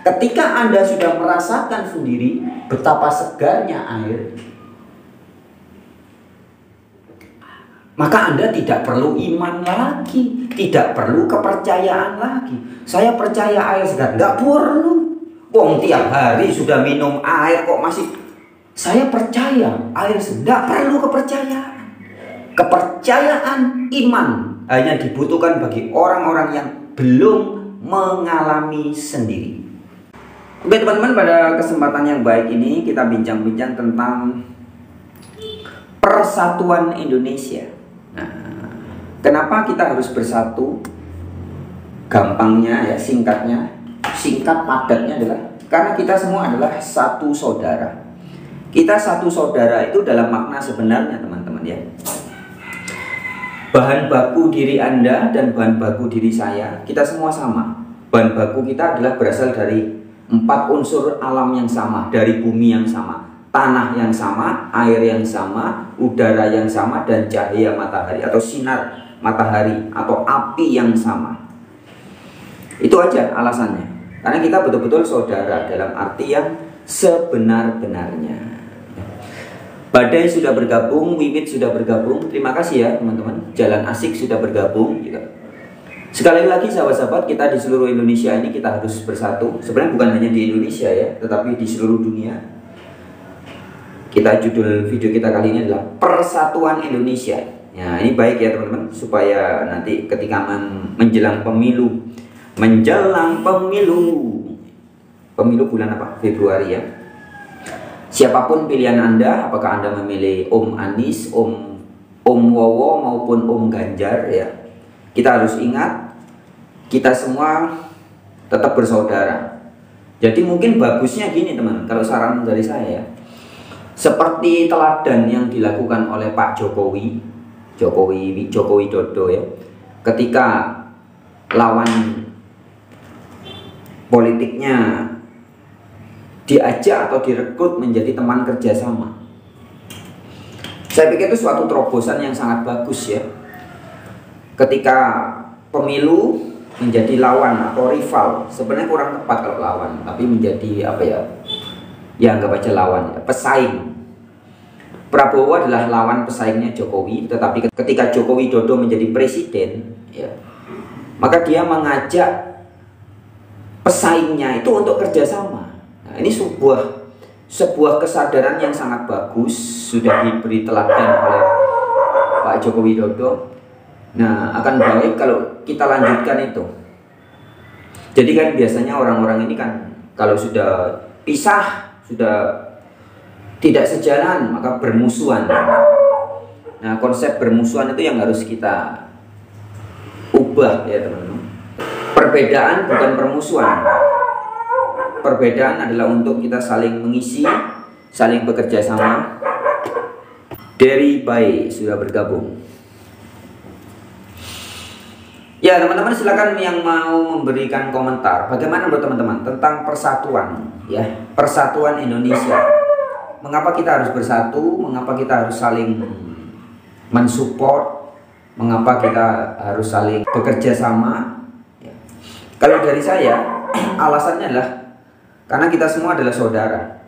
Ketika Anda sudah merasakan sendiri betapa segarnya air, maka Anda tidak perlu iman lagi, tidak perlu kepercayaan lagi. Saya percaya air segar, nggak perlu. Wong tiap hari sudah minum air kok masih. Saya percaya air segar, nggak perlu kepercayaan. Kepercayaan iman hanya dibutuhkan bagi orang-orang yang belum mengalami sendiri. Oke teman-teman, pada kesempatan yang baik ini kita bincang-bincang tentang persatuan Indonesia. Nah, kenapa kita harus bersatu? Gampangnya ya, singkat padatnya adalah karena kita semua adalah satu saudara. Kita satu saudara itu dalam makna sebenarnya teman-teman ya. Bahan baku diri Anda dan bahan baku diri saya, kita semua sama. Bahan baku kita adalah berasal dari 4 unsur alam yang sama, dari bumi yang sama, tanah yang sama, air yang sama, udara yang sama, dan cahaya matahari atau sinar matahari atau api yang sama. Itu aja alasannya. Karena kita betul-betul saudara dalam arti yang sebenar-benarnya. Badai sudah bergabung, Wiwit sudah bergabung. Terima kasih ya teman-teman. Jalan Asik sudah bergabung juga. Sekali lagi sahabat-sahabat, kita di seluruh Indonesia ini kita harus bersatu. Sebenarnya bukan hanya di Indonesia ya, tetapi di seluruh dunia. Judul video kita kali ini adalah Persatuan Indonesia. Ya, ini baik ya teman-teman, supaya nanti ketika menjelang pemilu, pemilu bulan apa? Februari ya. Siapapun pilihan Anda, apakah Anda memilih Om Anies, Om Wowo maupun Om Ganjar ya, kita harus ingat kita semua tetap bersaudara. Jadi mungkin bagusnya gini teman, kalau saran dari saya, seperti teladan yang dilakukan oleh Pak Jokowi Widodo ya, ketika lawan politiknya diajak atau direkrut menjadi teman kerjasama. Saya pikir itu suatu terobosan yang sangat bagus ya. Ketika pemilu menjadi lawan atau rival, sebenarnya kurang tepat kalau lawan, tapi menjadi apa ya? Ya anggap aja lawan, pesaing. Prabowo adalah lawan pesaingnya Jokowi, tetapi ketika Joko Widodo menjadi presiden, ya, maka dia mengajak pesaingnya itu untuk kerjasama. Nah, ini sebuah kesadaran yang sangat bagus, sudah diberi teladan oleh Pak Joko Widodo. Nah, akan baik kalau kita lanjutkan itu. Jadi kan biasanya orang-orang ini kan kalau sudah pisah, sudah tidak sejalan, maka bermusuhan. Nah, konsep bermusuhan itu yang harus kita ubah ya teman-teman. Perbedaan bukan permusuhan. Perbedaan adalah untuk kita saling mengisi, saling bekerja sama. Dari Bay sudah bergabung. Ya teman-teman, silakan yang mau memberikan komentar. Bagaimana menurut teman-teman tentang persatuan, ya, persatuan Indonesia? Mengapa kita harus bersatu? Mengapa kita harus saling mensupport? Mengapa kita harus saling bekerja sama? Ya. Kalau dari saya, alasannya adalah karena kita semua adalah saudara.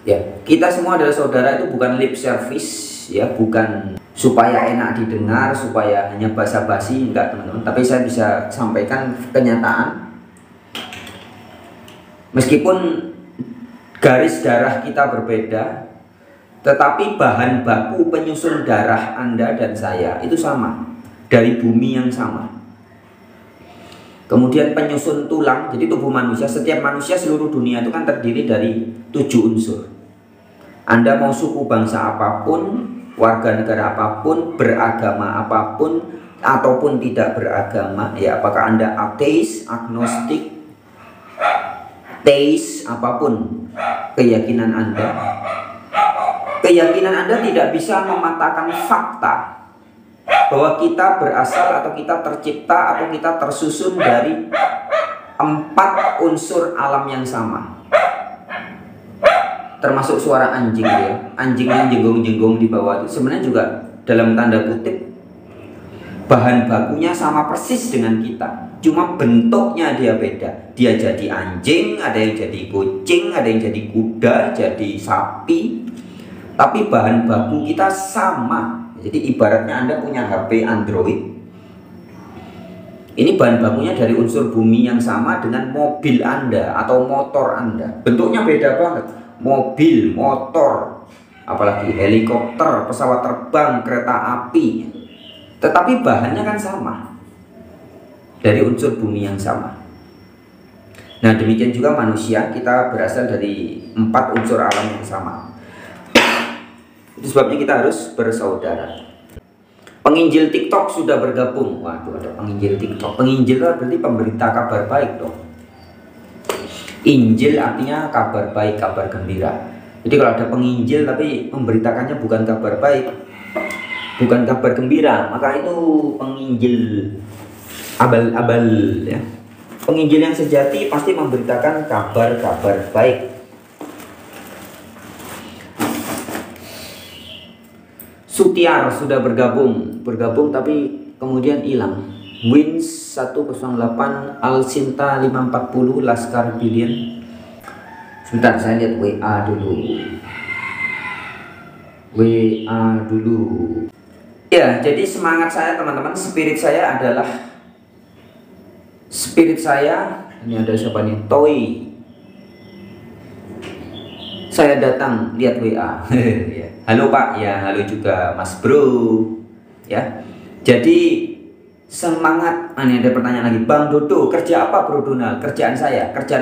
Ya, kita semua adalah saudara itu bukan lip service, ya, bukan supaya enak didengar, supaya hanya basa-basi, enggak teman-teman. Tapi saya bisa sampaikan kenyataan. Meskipun garis darah kita berbeda, tetapi bahan baku penyusun darah Anda dan saya itu sama, dari bumi yang sama. Kemudian penyusun tulang, jadi tubuh manusia, setiap manusia seluruh dunia itu kan terdiri dari 7 unsur. Anda mau suku bangsa apapun, warga negara apapun, beragama apapun, ataupun tidak beragama, ya, apakah Anda ateis, agnostik, teis, apapun keyakinan Anda tidak bisa mematahkan fakta bahwa kita berasal atau kita tercipta atau kita tersusun dari 4 unsur alam yang sama, termasuk suara anjing ya. Anjing yang jenggong-jenggong di bawah itu sebenarnya juga dalam tanda kutip bahan bakunya sama persis dengan kita. cuma bentuknya dia beda. Dia jadi anjing, ada yang jadi kucing, ada yang jadi kuda, jadi sapi. Tapi bahan baku kita sama. Jadi ibaratnya Anda punya HP Android. Ini bahan bakunya dari unsur bumi yang sama dengan mobil Anda atau motor Anda. Bentuknya beda banget. Mobil, motor, apalagi helikopter, pesawat terbang, kereta api. Tetapi bahannya kan sama. Dari unsur bumi yang sama. Nah, demikian juga manusia, kita berasal dari 4 unsur alam yang sama. Itu sebabnya kita harus bersaudara. Penginjil TikTok sudah bergabung. Waduh, ada penginjil TikTok. Penginjil berarti pemberita kabar baik dong. Injil artinya kabar baik, kabar gembira. Jadi kalau ada penginjil tapi memberitakannya bukan kabar baik, bukan kabar gembira, maka itu penginjil abal-abal ya. Penginjil yang sejati pasti memberitakan kabar-kabar baik. Sutiar sudah bergabung tapi kemudian hilang. Wins 108, Alsinta 540, Laskar Billion. Sebentar, saya lihat WA dulu. Ya, jadi semangat saya teman-teman, spirit saya, ini ada siapa nih? Toy. Saya datang, lihat WA. Halo Pak, ya halo juga Mas Bro. Ya, jadi semangat. Ini ada pertanyaan lagi, Bang Dodo, kerja apa Bro Donald? Kerjaan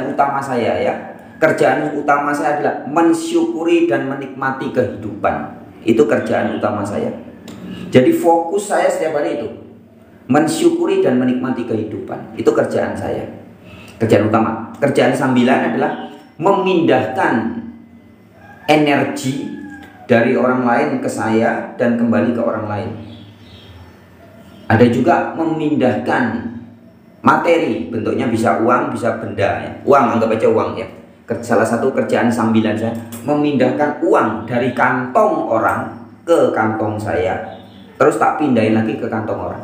utama saya ya. Kerjaan utama saya adalah mensyukuri dan menikmati kehidupan. Itu kerjaan utama saya. Jadi fokus saya setiap hari itu mensyukuri dan menikmati kehidupan. Itu kerjaan saya. Kerjaan utama. Kerjaan sambilan adalah memindahkan energi dari orang lain ke saya dan kembali ke orang lain. Ada juga memindahkan materi, bentuknya bisa uang, bisa benda ya. Uang, anggap aja uang ya. Salah satu kerjaan sambilan saya, memindahkan uang dari kantong orang ke kantong saya, terus tak pindahin lagi ke kantong orang.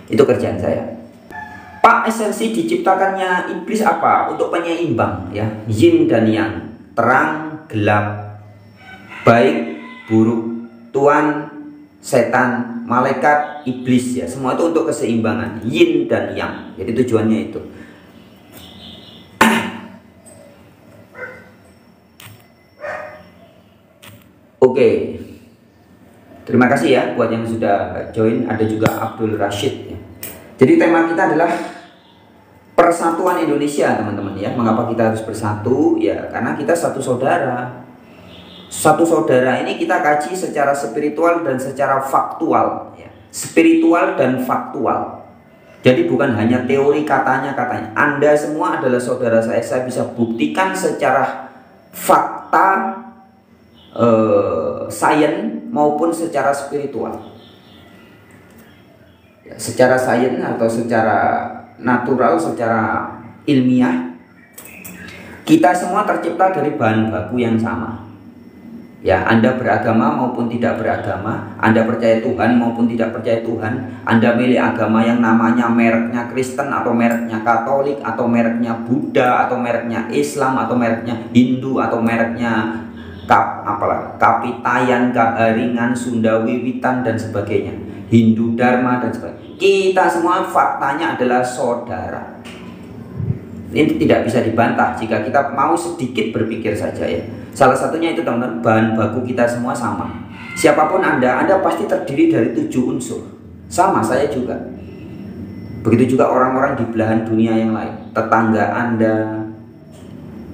Itu kerjaan saya. Pak, esensi diciptakannya iblis apa? Untuk penyeimbang ya, yin dan yang, terang, gelap, baik, buruk, tuan, setan, malaikat, iblis ya. Semua itu untuk keseimbangan, yin dan yang. Jadi tujuannya itu. Oke. Terima kasih ya buat yang sudah join. Ada juga Abdul Rashid ya. Jadi tema kita adalah persatuan Indonesia, teman-teman ya. Mengapa kita harus bersatu? Ya, karena kita satu saudara. Satu saudara ini kita kaji secara spiritual dan secara faktual ya. Spiritual dan faktual. Jadi bukan hanya teori katanya. Anda semua adalah saudara saya bisa buktikan secara fakta, sains maupun secara spiritual ya, secara sains atau secara natural, secara ilmiah, kita semua tercipta dari bahan baku yang sama ya. Anda beragama maupun tidak beragama, Anda percaya Tuhan maupun tidak percaya Tuhan, Anda milih agama yang namanya mereknya Kristen atau mereknya Katolik atau mereknya Buddha atau mereknya Islam atau mereknya Hindu atau mereknya Kapitayan, Kaharingan, Sunda Wiwitan dan sebagainya, Hindu Dharma dan sebagainya. Kita semua faktanya adalah saudara. Ini tidak bisa dibantah jika kita mau sedikit berpikir saja ya. Salah satunya itu teman-teman, bahan baku kita semua sama. Siapapun Anda pasti terdiri dari 7 unsur. Sama, saya juga. Begitu juga orang-orang di belahan dunia yang lain. Tetangga Anda,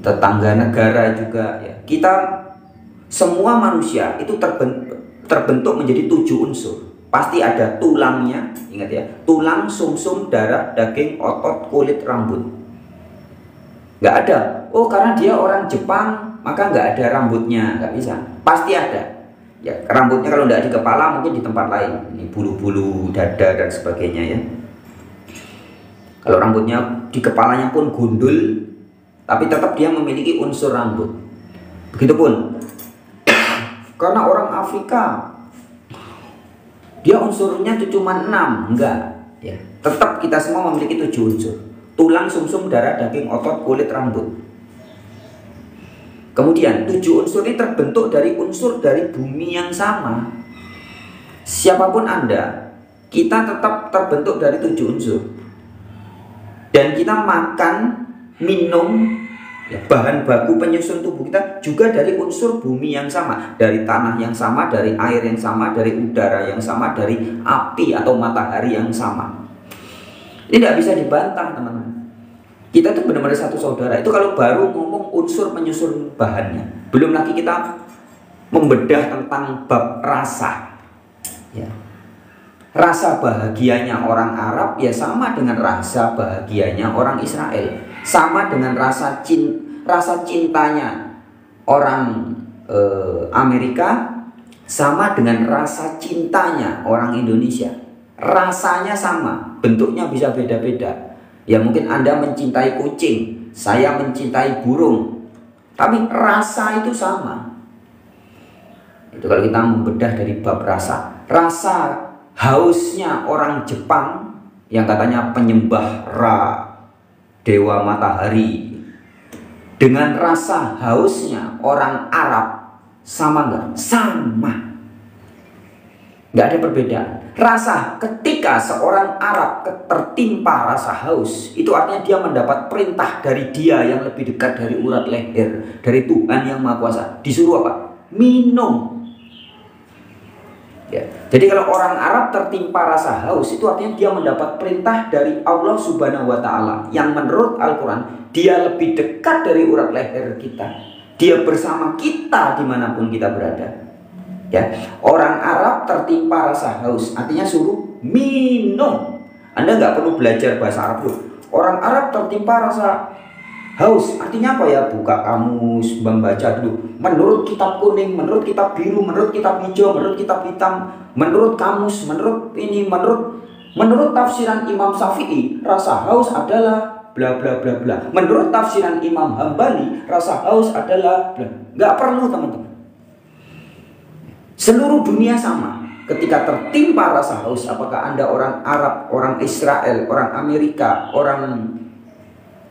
tetangga negara juga ya. Kita semua manusia itu terbentuk menjadi 7 unsur. Pasti ada tulangnya, ingat ya, tulang, sumsum, darah, daging, otot, kulit, rambut. Nggak ada, oh karena dia orang Jepang maka nggak ada rambutnya, nggak bisa. Pasti ada. Ya, rambutnya kalau nggak di kepala mungkin di tempat lain. Ini bulu-bulu, dada dan sebagainya ya. Kalau rambutnya di kepalanya pun gundul, tapi tetap dia memiliki unsur rambut. Begitupun. Karena orang Afrika dia unsurnya itu cuma 6, enggak. Ya, tetap kita semua memiliki 7 unsur. Tulang, sumsum, darah, daging, otot, kulit, rambut. Kemudian 7 unsur ini terbentuk dari unsur dari bumi yang sama. Siapapun Anda, kita tetap terbentuk dari 7 unsur. Dan kita makan, minum, ya, bahan baku penyusun tubuh kita juga dari unsur bumi yang sama, dari tanah yang sama, dari air yang sama, dari udara yang sama, dari api atau matahari yang sama. Ini tidak bisa dibantah, teman-teman. Kita itu benar-benar satu saudara. Itu kalau baru ngomong unsur penyusun bahannya. Belum lagi kita membedah tentang bab rasa. Ya. Rasa bahagianya orang Arab ya sama dengan rasa bahagianya orang Israel. Sama dengan rasa cintanya orang Amerika, sama dengan rasa cintanya orang Indonesia. Rasanya sama, bentuknya bisa beda-beda. Ya mungkin Anda mencintai kucing, saya mencintai burung, tapi rasa itu sama. Itu kalau kita membedah dari bab rasa. Rasa hausnya orang Jepang yang katanya penyembah Ra, dewa matahari, dengan rasa hausnya orang Arab sama nggak? Sama. Nggak ada perbedaan. Rasa ketika seorang Arab tertimpa rasa haus, itu artinya dia mendapat perintah dari dia yang lebih dekat dari urat leher, dari Tuhan yang Maha Kuasa. Disuruh apa? Minum. Ya. Jadi kalau orang Arab tertimpa rasa haus, itu artinya dia mendapat perintah dari Allah Subhanahu wa Ta'ala, yang menurut Al-Quran dia lebih dekat dari urat leher kita. Dia bersama kita dimanapun kita berada. Ya, orang Arab tertimpa rasa haus, artinya suruh minum. Anda nggak perlu belajar bahasa Arab dulu. Orang Arab tertimpa rasa haus, artinya apa ya? Buka kamus, membaca dulu. Menurut kitab kuning, menurut kitab biru, menurut kitab hijau, menurut kitab hitam, menurut kamus, menurut ini, menurut tafsiran Imam Syafi'i, rasa haus adalah bla bla bla bla. Menurut tafsiran Imam Hambali, rasa haus adalah bla. Nggak perlu, teman-teman. Seluruh dunia sama. Ketika tertimpa rasa haus, apakah Anda orang Arab, orang Israel, orang Amerika, orang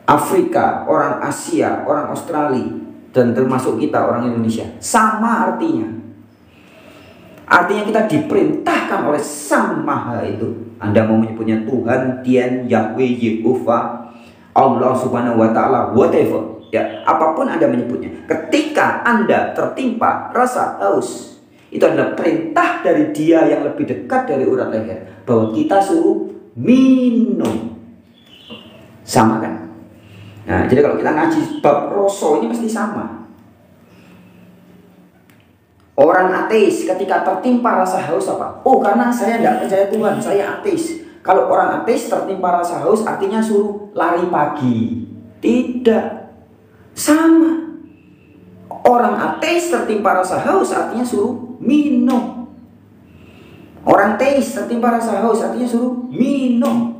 Afrika, orang Asia, orang Australia, dan termasuk kita orang Indonesia, sama artinya. Artinya kita diperintahkan oleh Sang Maha itu. Anda mau menyebutnya Tuhan, Tian, Yahweh, Yehovah, Allah Subhanahu wa Ta'ala, whatever, ya, apapun Anda menyebutnya. Ketika Anda tertimpa rasa haus, itu adalah perintah dari dia yang lebih dekat dari urat leher, bahwa kita suruh minum. Sama kan? Nah, jadi kalau kita ngaji bab rasa ini pasti sama. Orang ateis ketika tertimpa rasa haus apa? Oh, karena saya tidak percaya Tuhan, saya ateis. Kalau orang ateis tertimpa rasa haus artinya suruh lari pagi. Tidak. Sama. Orang ateis tertimpa rasa haus artinya suruh minum. Orang teis tertimpa rasa haus artinya suruh minum.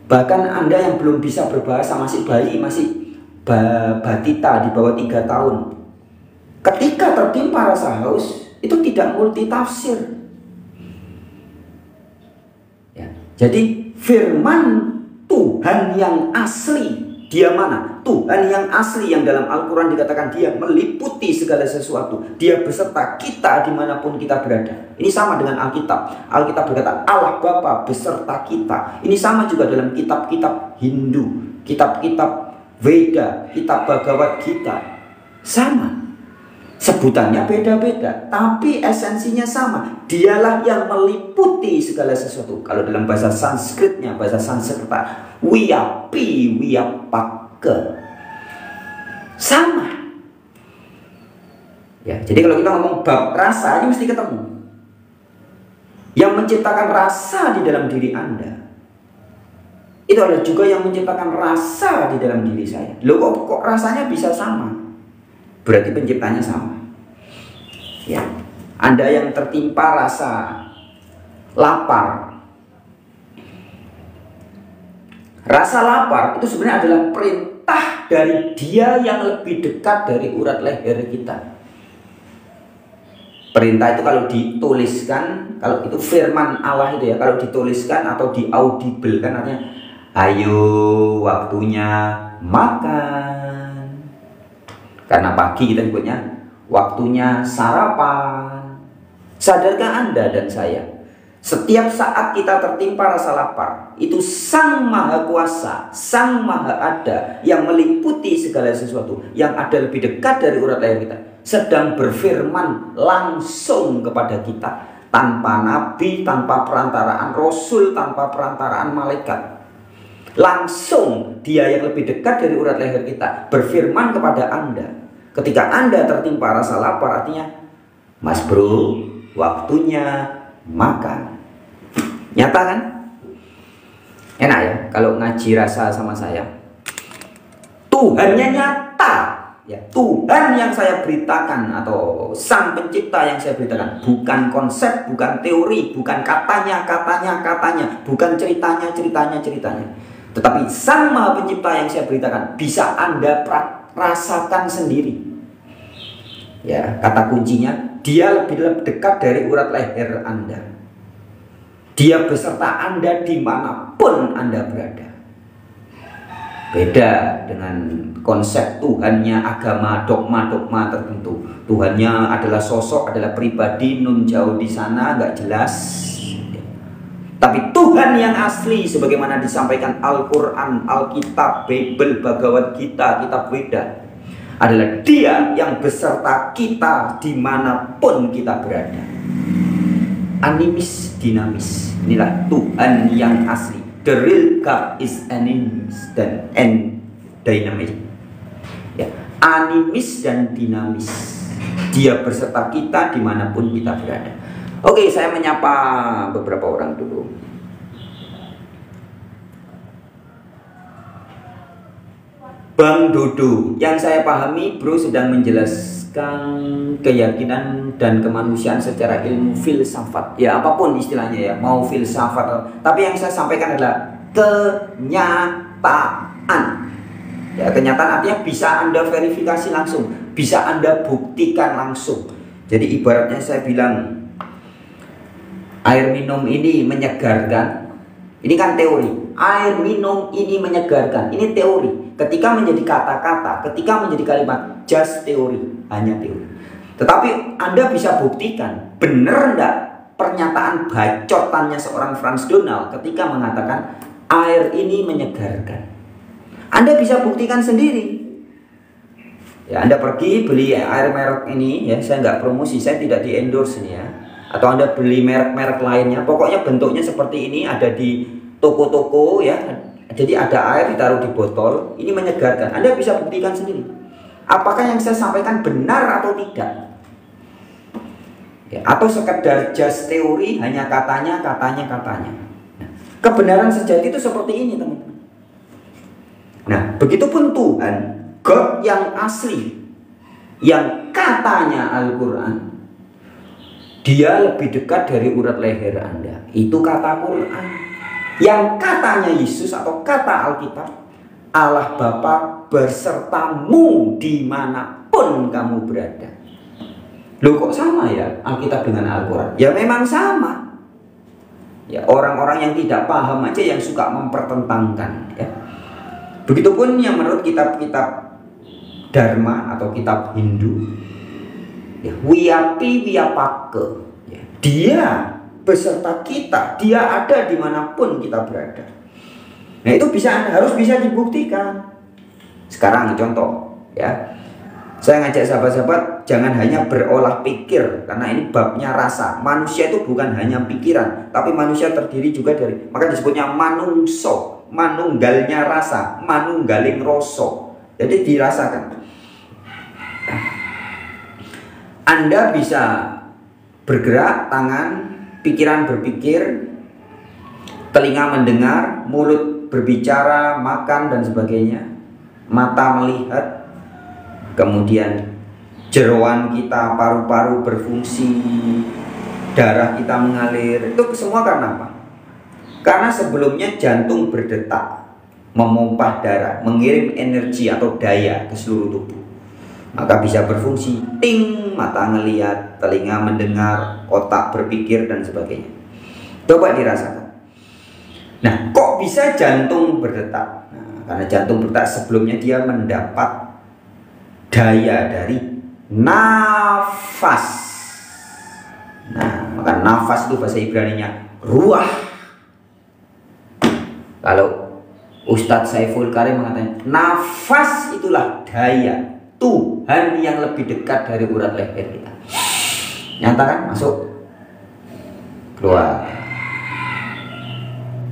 Bahkan Anda yang belum bisa berbahasa, masih bayi, masih batita di bawah 3 tahun, ketika tertimpa rasa haus itu tidak multitafsir. Ya. Jadi firman Tuhan yang asli, dia mana? Tuhan yang asli yang dalam Al-Quran dikatakan dia meliputi segala sesuatu. Dia beserta kita dimanapun kita berada. Ini sama dengan Alkitab. Alkitab berkata Allah Bapa beserta kita. Ini sama juga dalam kitab-kitab Hindu, kitab-kitab Veda, kitab Bhagavad Gita. Sama. Sebutannya beda-beda, tapi esensinya sama. Dialah yang meliputi segala sesuatu. Kalau dalam bahasa Sanskritnya, bahasa Sanskerta, Wiyapi, Wiyapaka. Sama. Ya, jadi kalau kita ngomong bab rasa, ini mesti ketemu. Yang menciptakan rasa di dalam diri Anda, itu adalah juga yang menciptakan rasa di dalam diri saya. Loh, kok rasanya bisa sama? Berarti penciptanya sama. Ya, Anda yang tertimpa rasa lapar. Rasa lapar itu sebenarnya adalah perintah dari dia yang lebih dekat dari urat leher kita. Perintah itu kalau dituliskan, kalau itu firman Allah itu ya, kalau dituliskan atau diaudibelkan artinya ayo waktunya makan. Karena pagi kita nyebutnya waktunya sarapan. Sadarkah Anda dan saya, setiap saat kita tertimpa rasa lapar, itu Sang Maha Kuasa, Sang Maha Ada yang meliputi segala sesuatu, yang ada lebih dekat dari urat leher kita, sedang berfirman langsung kepada kita, tanpa nabi, tanpa perantaraan rasul, tanpa perantaraan malaikat. Langsung dia yang lebih dekat dari urat leher kita berfirman kepada Anda. Ketika Anda tertimpa rasa lapar, artinya, Mas bro, waktunya makan. Nyata kan? Enak ya kalau ngaji rasa sama saya. Tuhannya nyata ya. Tuhan yang saya beritakan atau Sang Pencipta yang saya beritakan, bukan konsep, bukan teori, bukan katanya, bukan ceritanya, tetapi Sang Maha Pencipta yang saya beritakan bisa Anda rasakan sendiri. Ya, kata kuncinya, dia lebih dekat dari urat leher Anda. Dia beserta Anda dimanapun Anda berada. Beda dengan konsep Tuhannya agama, dogma tertentu. Tuhannya adalah sosok, adalah pribadi, nun jauh di sana, nggak jelas. Tapi Tuhan yang asli, sebagaimana disampaikan Al-Quran, Alkitab, Bible, Bhagavad Gita, kitab Weda, adalah dia yang beserta kita dimanapun kita berada. Animis, dinamis. Inilah Tuhan yang asli. The real God is animis and dynamic. Ya, animis dan dinamis. Dia beserta kita dimanapun kita berada. Oke, saya menyapa beberapa orang dulu. Bang Dodo, yang saya pahami bro sedang menjelaskan keyakinan dan kemanusiaan secara ilmu filsafat. Ya apapun istilahnya ya, mau filsafat. Tapi yang saya sampaikan adalah kenyataan. Ya, kenyataan artinya bisa Anda verifikasi langsung, bisa Anda buktikan langsung. Jadi ibaratnya saya bilang, air minum ini menyegarkan. Ini kan teori. Air minum ini menyegarkan. Ini teori. Ketika menjadi kata-kata, ketika menjadi kalimat, just teori, hanya teori. Tetapi Anda bisa buktikan, benar enggak pernyataan bacotannya seorang Frans Donald ketika mengatakan air ini menyegarkan. Anda bisa buktikan sendiri. Ya, Anda pergi beli air merek ini, ya saya nggak promosi, saya tidak di endorse ini ya. Atau Anda beli merek-merek lainnya, pokoknya bentuknya seperti ini, ada di toko-toko ya. Jadi ada air ditaruh di botol, ini menyegarkan. Anda bisa buktikan sendiri. Apakah yang saya sampaikan benar atau tidak? Ya, atau sekedar just teori, hanya katanya. Nah, kebenaran sejati itu seperti ini teman-teman. Nah, begitupun Tuhan, God yang asli, yang katanya Al-Quran, dia lebih dekat dari urat leher Anda. Itu kata Quran. Yang katanya Yesus atau kata Alkitab, Allah Bapa bersertamu dimanapun kamu berada. Loh kok sama ya Alkitab dengan Al-Quran? Ya memang sama. Ya orang-orang yang tidak paham aja yang suka mempertentangkan ya. Begitupun yang menurut kitab-kitab Dharma atau kitab Hindu ya, Wiyapi Wiyapake ya, dia beserta kita, dia ada dimanapun kita berada. Nah itu harus bisa dibuktikan. Sekarang contoh ya, saya ngajak sahabat-sahabat jangan hanya berolah pikir, karena ini babnya rasa. Manusia itu bukan hanya pikiran, tapi manusia terdiri juga dari, maka disebutnya manungso, manunggalnya rasa, manunggaling roso. Jadi dirasakan. Anda bisa bergerak, tangan, pikiran berpikir, telinga mendengar, mulut berbicara, makan dan sebagainya, mata melihat, kemudian jeroan kita, paru-paru berfungsi, darah kita mengalir. Itu semua karena apa? Karena sebelumnya jantung berdetak, memompah darah, mengirim energi atau daya ke seluruh tubuh. maka bisa berfungsi. Ting, mata ngelihat, telinga mendengar, otak berpikir dan sebagainya. Coba dirasakan. Nah, kok bisa jantung berdetak? Nah, karena jantung berdetak sebelumnya dia mendapat daya dari nafas. Nah, maka nafas itu bahasa Ibraninya ruah. Kalau Ustadz Saiful Karim mengatakan nafas itulah daya Tuhan yang lebih dekat dari urat leher kita. Nyata kan? Masuk, keluar,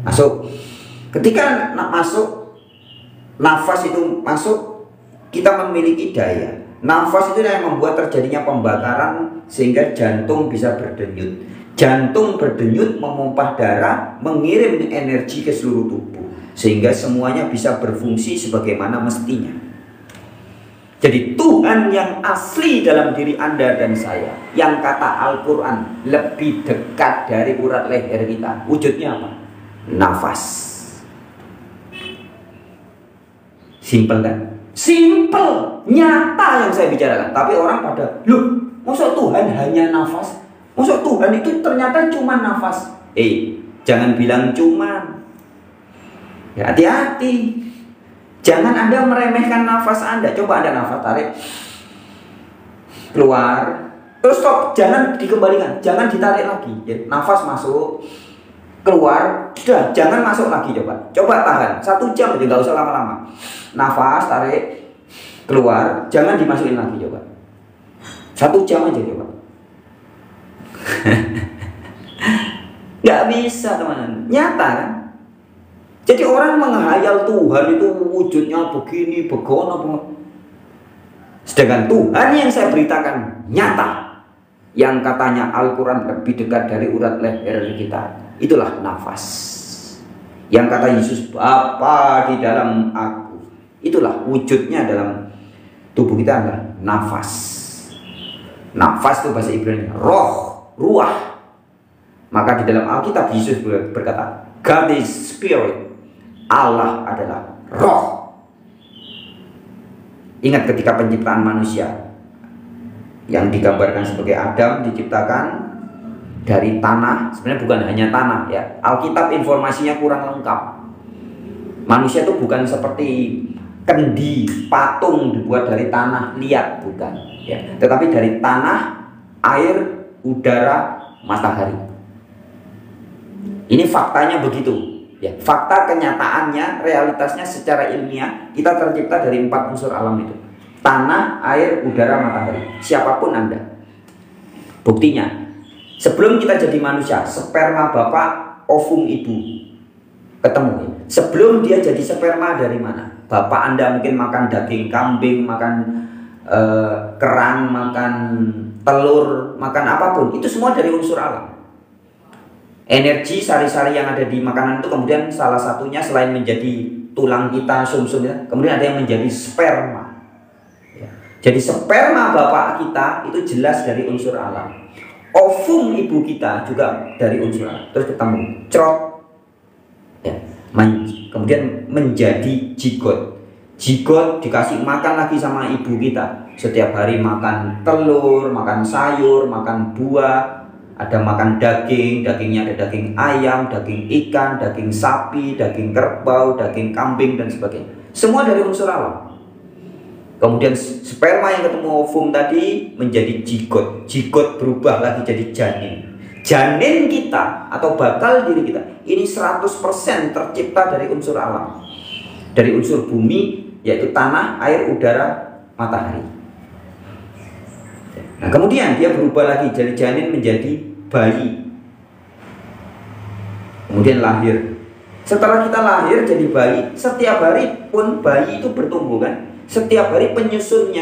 masuk. Ketika masuk, nafas itu masuk, kita memiliki daya. Nafas itu yang membuat terjadinya pembakaran sehingga jantung bisa berdenyut. Jantung berdenyut memumpah darah, mengirim energi ke seluruh tubuh sehingga semuanya bisa berfungsi sebagaimana mestinya. Jadi Tuhan yang asli dalam diri Anda dan saya, yang kata Al-Quran lebih dekat dari urat leher kita, wujudnya apa? Nafas. Simple kan? Simple, nyata yang saya bicarakan. Tapi orang pada, loh, maksud Tuhan hanya nafas? Maksud Tuhan itu ternyata cuma nafas? Jangan bilang cuman. Ya, hati-hati. Jangan Anda meremehkan nafas Anda. Coba Anda nafas, tarik, keluar, terus stop. Jangan dikembalikan, jangan ditarik lagi. Nafas masuk, keluar, sudah, jangan masuk lagi. Coba tahan 1 jam aja, nggak usah lama-lama. Nafas, tarik, keluar, jangan dimasukin lagi. Coba 1 jam aja, coba. Nggak bisa, teman-teman. Nyata kan? Jadi orang menghayal Tuhan itu wujudnya begini, begono. Sedangkan Tuhan yang saya beritakan nyata, yang katanya Al-Quran lebih dekat dari urat leher kita, itulah nafas. Yang kata Yesus, Bapa di dalam aku, itulah wujudnya dalam tubuh kita adalah nafas. Nafas itu bahasa Ibrani roh, ruah. Maka di dalam Alkitab Yesus berkata, God is spirit. Allah adalah roh. Ingat ketika penciptaan manusia yang digambarkan sebagai Adam diciptakan dari tanah. Sebenarnya bukan hanya tanah ya. Alkitab informasinya kurang lengkap. Manusia itu bukan seperti kendi, patung dibuat dari tanah liat, bukan ya. Tetapi dari tanah, air, udara, matahari. Ini faktanya begitu. Ya, fakta kenyataannya, realitasnya secara ilmiah kita tercipta dari 4 unsur alam itu: tanah, air, udara, matahari. Siapapun Anda. Buktinya, sebelum kita jadi manusia, sperma bapak, ovum ibu ketemu. Sebelum dia jadi sperma dari mana? Bapak Anda mungkin makan daging kambing, makan kerang, makan telur, makan apapun. Itu semua dari unsur alam. Energi sari-sari yang ada di makanan itu kemudian salah satunya selain menjadi tulang kita, sumsum kita, kemudian ada yang menjadi sperma. Ya. Jadi sperma bapak kita itu jelas dari unsur alam. Ovum ibu kita juga dari unsur alam. Terus ketemu crot, ya. Kemudian menjadi jigot. Jigot dikasih makan lagi sama ibu kita. Setiap hari makan telur, makan sayur, makan buah. Ada makan daging, dagingnya ada daging ayam, daging ikan, daging sapi, daging kerbau, daging kambing dan sebagainya. Semua dari unsur alam. Kemudian sperma yang ketemu ovum tadi menjadi jigot. Jigot berubah lagi jadi janin. Janin kita atau bakal diri kita ini 100% tercipta dari unsur alam. Dari unsur bumi, yaitu tanah, air, udara, matahari. Nah, kemudian dia berubah lagi dari janin menjadi bayi. Kemudian lahir. Setelah kita lahir jadi bayi, setiap hari pun bayi itu bertumbuh kan. Setiap hari penyusun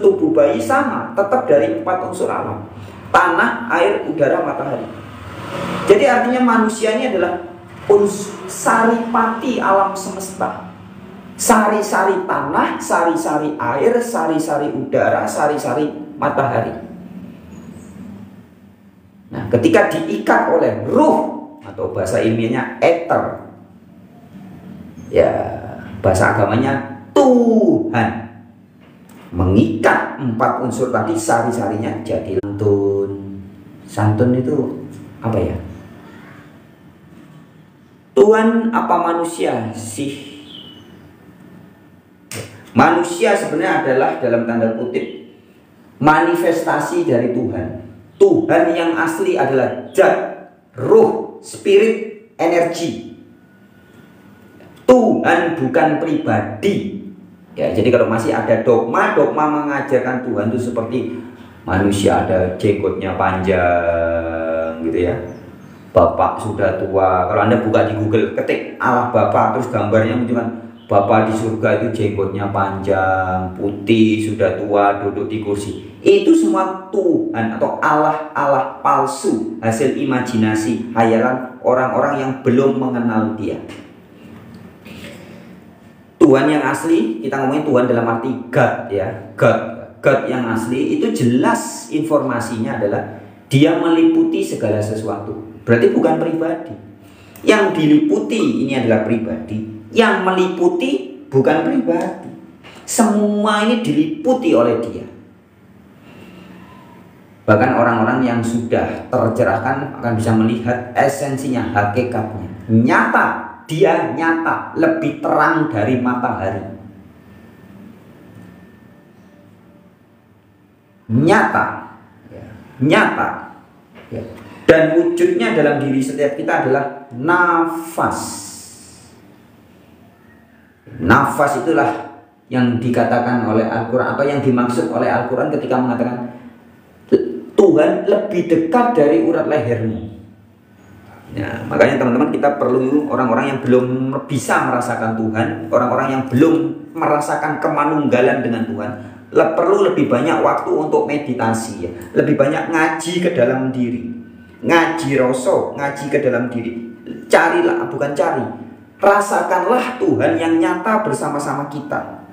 tubuh bayi sama, tetap dari 4 unsur alam: tanah, air, udara, matahari. Jadi artinya manusia ini adalah saripati alam semesta. Sari-sari tanah, sari-sari air, sari-sari udara, sari-sari matahari. Nah, ketika diikat oleh ruh atau bahasa ilmiahnya ether, ya bahasa agamanya Tuhan. mengikat 4 unsur tadi, sari-sarinya jadi santun. Santun itu apa ya? Tuhan apa manusia sih? Manusia sebenarnya adalah dalam tanda kutip manifestasi dari Tuhan. Tuhan yang asli adalah zat, ruh, spirit, energi. Tuhan bukan pribadi. Ya, jadi kalau masih ada dogma mengajarkan Tuhan itu seperti manusia ada jenggotnya panjang gitu ya. Bapak sudah tua. Kalau Anda buka di Google, ketik Allah Bapa, terus gambarnya menunjukkan Bapa di surga itu jenggotnya panjang, putih, sudah tua, duduk di kursi. Itu semua Tuhan atau Allah palsu, hasil imajinasi, hayalan orang-orang yang belum mengenal Dia. Tuhan yang asli, kita ngomongin Tuhan dalam arti God ya, God yang asli itu jelas informasinya adalah Dia meliputi segala sesuatu. Berarti bukan pribadi. Yang diliputi ini adalah pribadi, yang meliputi bukan pribadi. Semua ini diliputi oleh Dia. Bahkan orang-orang yang sudah tercerahkan akan bisa melihat esensinya, hakikatnya. Nyata. Dia nyata, lebih terang dari matahari. Nyata, nyata. Dan wujudnya dalam diri setiap kita adalah nafas. Nafas itulah yang dikatakan oleh Al-Quran, atau yang dimaksud oleh Al-Quran ketika mengatakan Tuhan lebih dekat dari urat lehermu. Ya, makanya teman-teman, kita perlu orang-orang yang belum bisa merasakan Tuhan, orang-orang yang belum merasakan kemanunggalan dengan Tuhan, perlu lebih banyak waktu untuk meditasi ya. Lebih banyak ngaji ke dalam diri. Ngaji rasa, ngaji ke dalam diri. Carilah, bukan cari. Rasakanlah Tuhan yang nyata bersama-sama kita.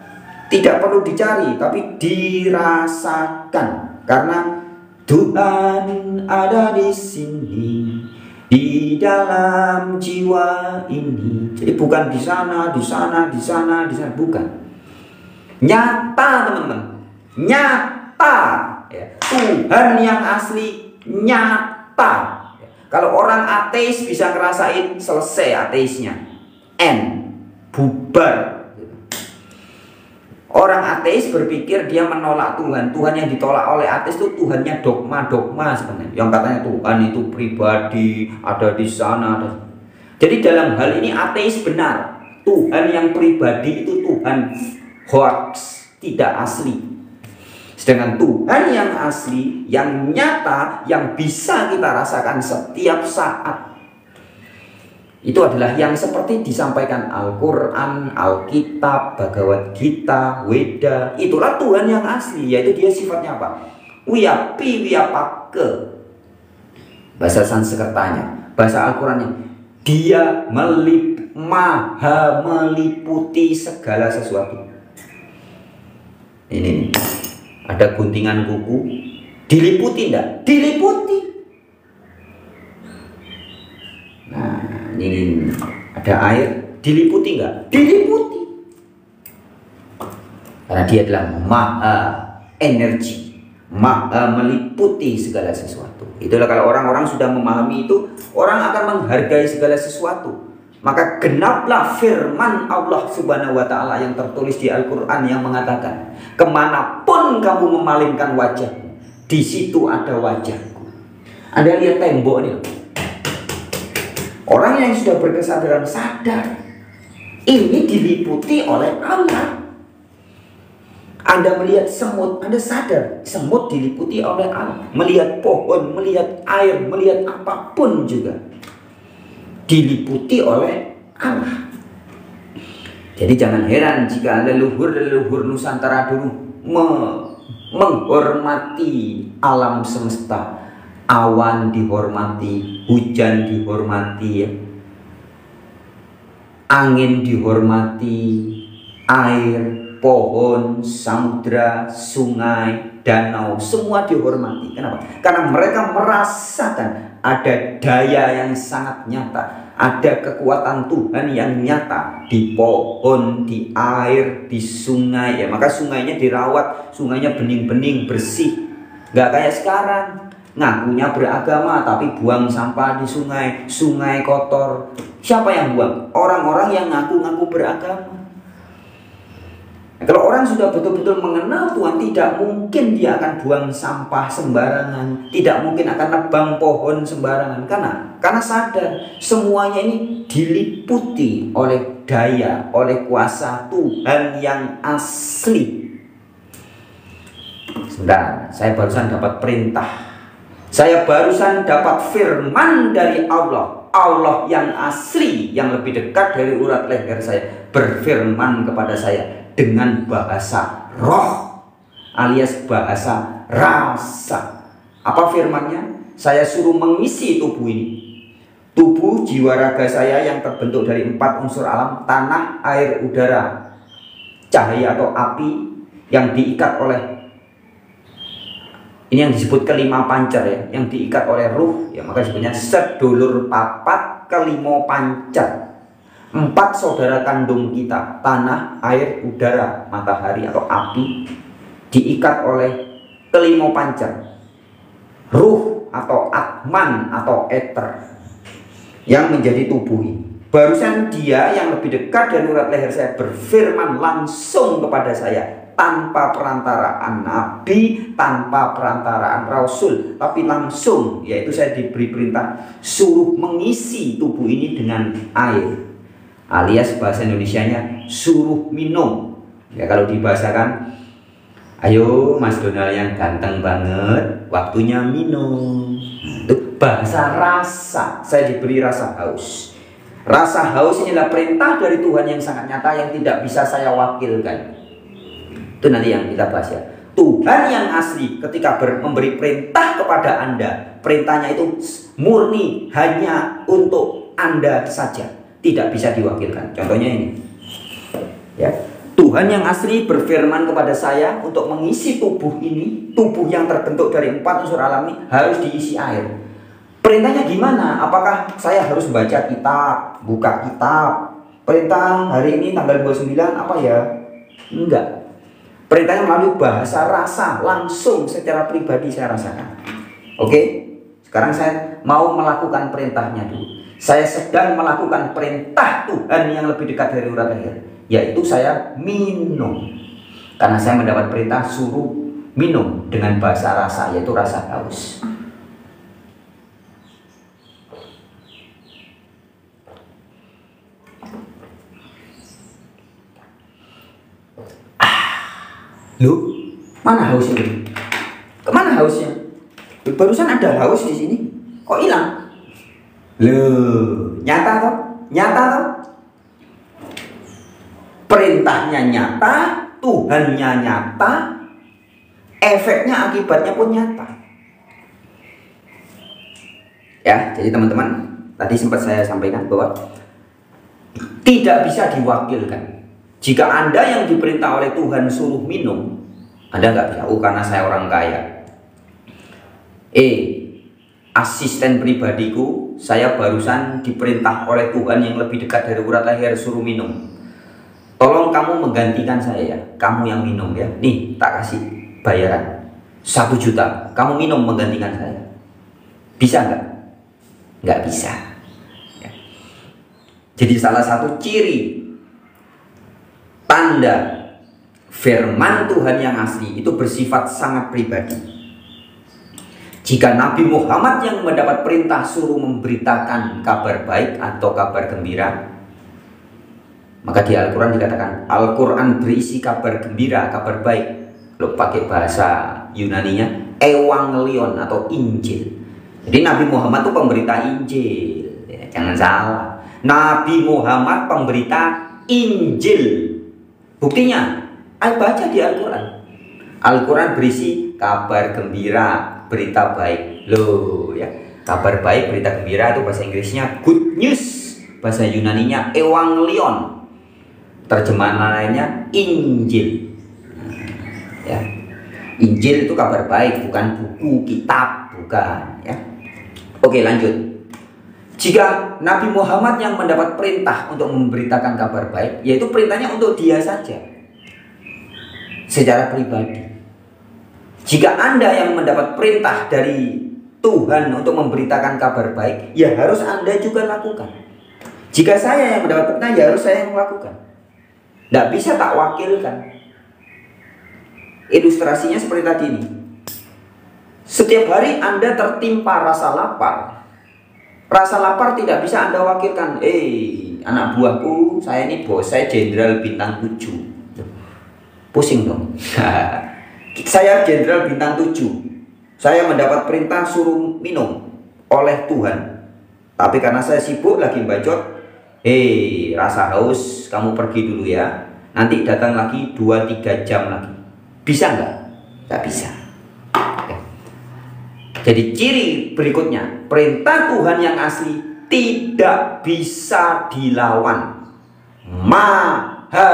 Tidak perlu dicari, tapi dirasakan. Karena Tuhan ada di sini, di dalam jiwa ini. Jadi bukan di sana, di sana, di sana, di sana, bukan. Nyata teman-teman, nyata ya. Tuhan yang asli nyata ya. Kalau orang ateis bisa ngerasain, selesai ateisnya, bubar. Orang ateis berpikir dia menolak Tuhan. Tuhan yang ditolak oleh ateis itu Tuhannya dogma-dogma sebenarnya. Yang katanya Tuhan itu pribadi, ada di sana. Ada. Jadi dalam hal ini ateis benar. Tuhan yang pribadi itu Tuhan hoax, tidak asli. Sedangkan Tuhan yang asli, yang nyata, yang bisa kita rasakan setiap saat, itu adalah yang seperti disampaikan Al-Quran, Alkitab, Bhagavad Gita, Weda. Itulah Tuhan yang asli, yaitu dia sifatnya apa? Wiyapi wiyapake. Bahasa Sanskertanya, bahasa Al-Qurannya, dia maha meliputi segala sesuatu. Ini ada guntingan kuku, diliputi enggak? Diliputi. Nah, ini ada air, diliputi enggak? Diliputi. Karena dia adalah maha energi, maha meliputi segala sesuatu. Itulah kalau orang-orang sudah memahami itu, orang akan menghargai segala sesuatu. Maka genaplah firman Allah Subhanahu wa Ta'ala yang tertulis di Al-Quran yang mengatakan, kemanapun kamu memalingkan wajahmu, di situ ada wajahku. Anda lihat tembok ini. Orang yang sudah berkesadaran sadar, ini diliputi oleh Allah. Anda melihat semut, Anda sadar semut diliputi oleh Allah. Melihat pohon, melihat air, melihat apapun juga diliputi oleh Allah. Jadi jangan heran jika leluhur-leluhur Nusantara dulu menghormati alam semesta. Awan dihormati, hujan dihormati, angin dihormati, air, pohon, samudra, sungai, danau, semua dihormati. Kenapa? Karena mereka merasakan ada daya yang sangat nyata, Ada kekuatan Tuhan yang nyata di pohon, di air, di sungai ya. Maka sungainya dirawat, sungainya bening-bening, bersih. Nggak kayak sekarang, ngakunya beragama tapi buang sampah di sungai, sungai kotor. Siapa yang buang? Orang-orang yang ngaku-ngaku beragama. Kalau orang sudah betul-betul mengenal Tuhan, tidak mungkin dia akan buang sampah sembarangan, tidak mungkin akan nebang pohon sembarangan. Karena sadar semuanya ini diliputi oleh daya, oleh kuasa Tuhan yang asli. Sebentar, saya barusan dapat perintah. Saya barusan dapat firman dari Allah. Allah yang asli, yang lebih dekat dari urat leher saya, berfirman kepada saya dengan bahasa roh alias bahasa rasa. Apa firmannya? Saya suruh mengisi tubuh ini. Tubuh jiwa raga saya yang terbentuk dari 4 unsur alam, tanah, air, udara, cahaya atau api yang diikat oleh, ini yang disebut kelima pancer ya, yang diikat oleh ruh ya, maka disebutnya sedulur papat kelimo pancer. 4 saudara kandung kita, tanah, air, udara, matahari atau api, diikat oleh kelima pancer, ruh atau atman atau eter, yang menjadi tubuh ini. Barusan dia yang lebih dekat dari urat leher saya berfirman langsung kepada saya, tanpa perantaraan nabi, tanpa perantaraan rasul, tapi langsung, yaitu saya diberi perintah suruh mengisi tubuh ini dengan air, alias bahasa Indonesianya suruh minum ya. Kalau dibahasakan, ayo Mas Donald yang ganteng banget, waktunya minum. Itu bahasa rasa. Saya diberi rasa haus. Rasa haus ini adalah perintah dari Tuhan yang sangat nyata, yang tidak bisa saya wakilkan. Itu nanti yang kita bahas ya. Tuhan yang asli ketika memberi perintah kepada Anda, perintahnya itu murni hanya untuk Anda saja, tidak bisa diwakilkan. Contohnya ini ya, Tuhan yang asli berfirman kepada saya untuk mengisi tubuh ini, tubuh yang terbentuk dari 4 unsur alam ini harus diisi air. Perintahnya gimana? Apakah saya harus baca kitab, buka kitab? Perintah hari ini tanggal 29 apa ya? Enggak. Perintahnya melalui bahasa rasa, langsung secara pribadi saya rasakan. Oke? Sekarang saya mau melakukan perintahnya dulu. Saya sedang melakukan perintah Tuhan yang lebih dekat dari urat leher, yaitu saya minum. Karena saya mendapat perintah suruh minum dengan bahasa rasa, yaitu rasa haus. Loh, mana hausnya? Kemana hausnya? Barusan ada haus di sini, kok hilang? Loh, nyata toh? Nyata toh? Perintahnya nyata, Tuhannya nyata, efeknya akibatnya pun nyata. Ya, jadi teman-teman, tadi sempat saya sampaikan bahwa tidak bisa diwakilkan. Jika Anda yang diperintah oleh Tuhan suruh minum, Anda nggak bisa. Karena saya orang kaya. Asisten pribadiku, saya barusan diperintah oleh Tuhan yang lebih dekat dari urat leher suruh minum. Tolong kamu menggantikan saya ya. Kamu yang minum ya. Nih, tak kasih bayaran 1 juta. Kamu minum menggantikan saya. Bisa nggak? Nggak bisa. Ya. Jadi salah satu ciri tanda firman Tuhan yang asli itu bersifat sangat pribadi. Jika Nabi Muhammad yang mendapat perintah suruh memberitakan kabar baik atau kabar gembira, maka di Al-Quran dikatakan Al-Quran berisi kabar gembira, kabar baik. Lo pakai bahasa Yunaninya Evangelion atau Injil. Jadi Nabi Muhammad itu pemberita Injil ya, jangan salah. Nabi Muhammad pemberita Injil. Buktinya, ayo baca di Al-Quran. Al-Quran berisi kabar gembira, berita baik. Loh ya, kabar baik, berita gembira itu bahasa Inggrisnya good news, bahasa Yunaninya Evangelion, terjemahan lainnya Injil. Ya, Injil itu kabar baik, bukan buku kitab, bukan. Ya, oke lanjut. Jika Nabi Muhammad yang mendapat perintah untuk memberitakan kabar baik, yaitu perintahnya untuk dia saja, secara pribadi. Jika Anda yang mendapat perintah dari Tuhan untuk memberitakan kabar baik, ya harus Anda juga lakukan. Jika saya yang mendapat perintah, ya harus saya yang melakukan. Tidak bisa tak wakilkan. Ilustrasinya seperti tadi ini. Setiap hari Anda tertimpa rasa lapar. Rasa lapar tidak bisa Anda wakilkan. Anak buahku, saya ini bos, saya jenderal bintang 7. Pusing dong. Saya jenderal bintang 7. Saya mendapat perintah suruh minum oleh Tuhan. Tapi karena saya sibuk lagi bacot, rasa haus, kamu pergi dulu ya. Nanti datang lagi 2-3 jam lagi. Bisa nggak? Nggak bisa. Jadi ciri berikutnya, perintah Tuhan yang asli tidak bisa dilawan. Maha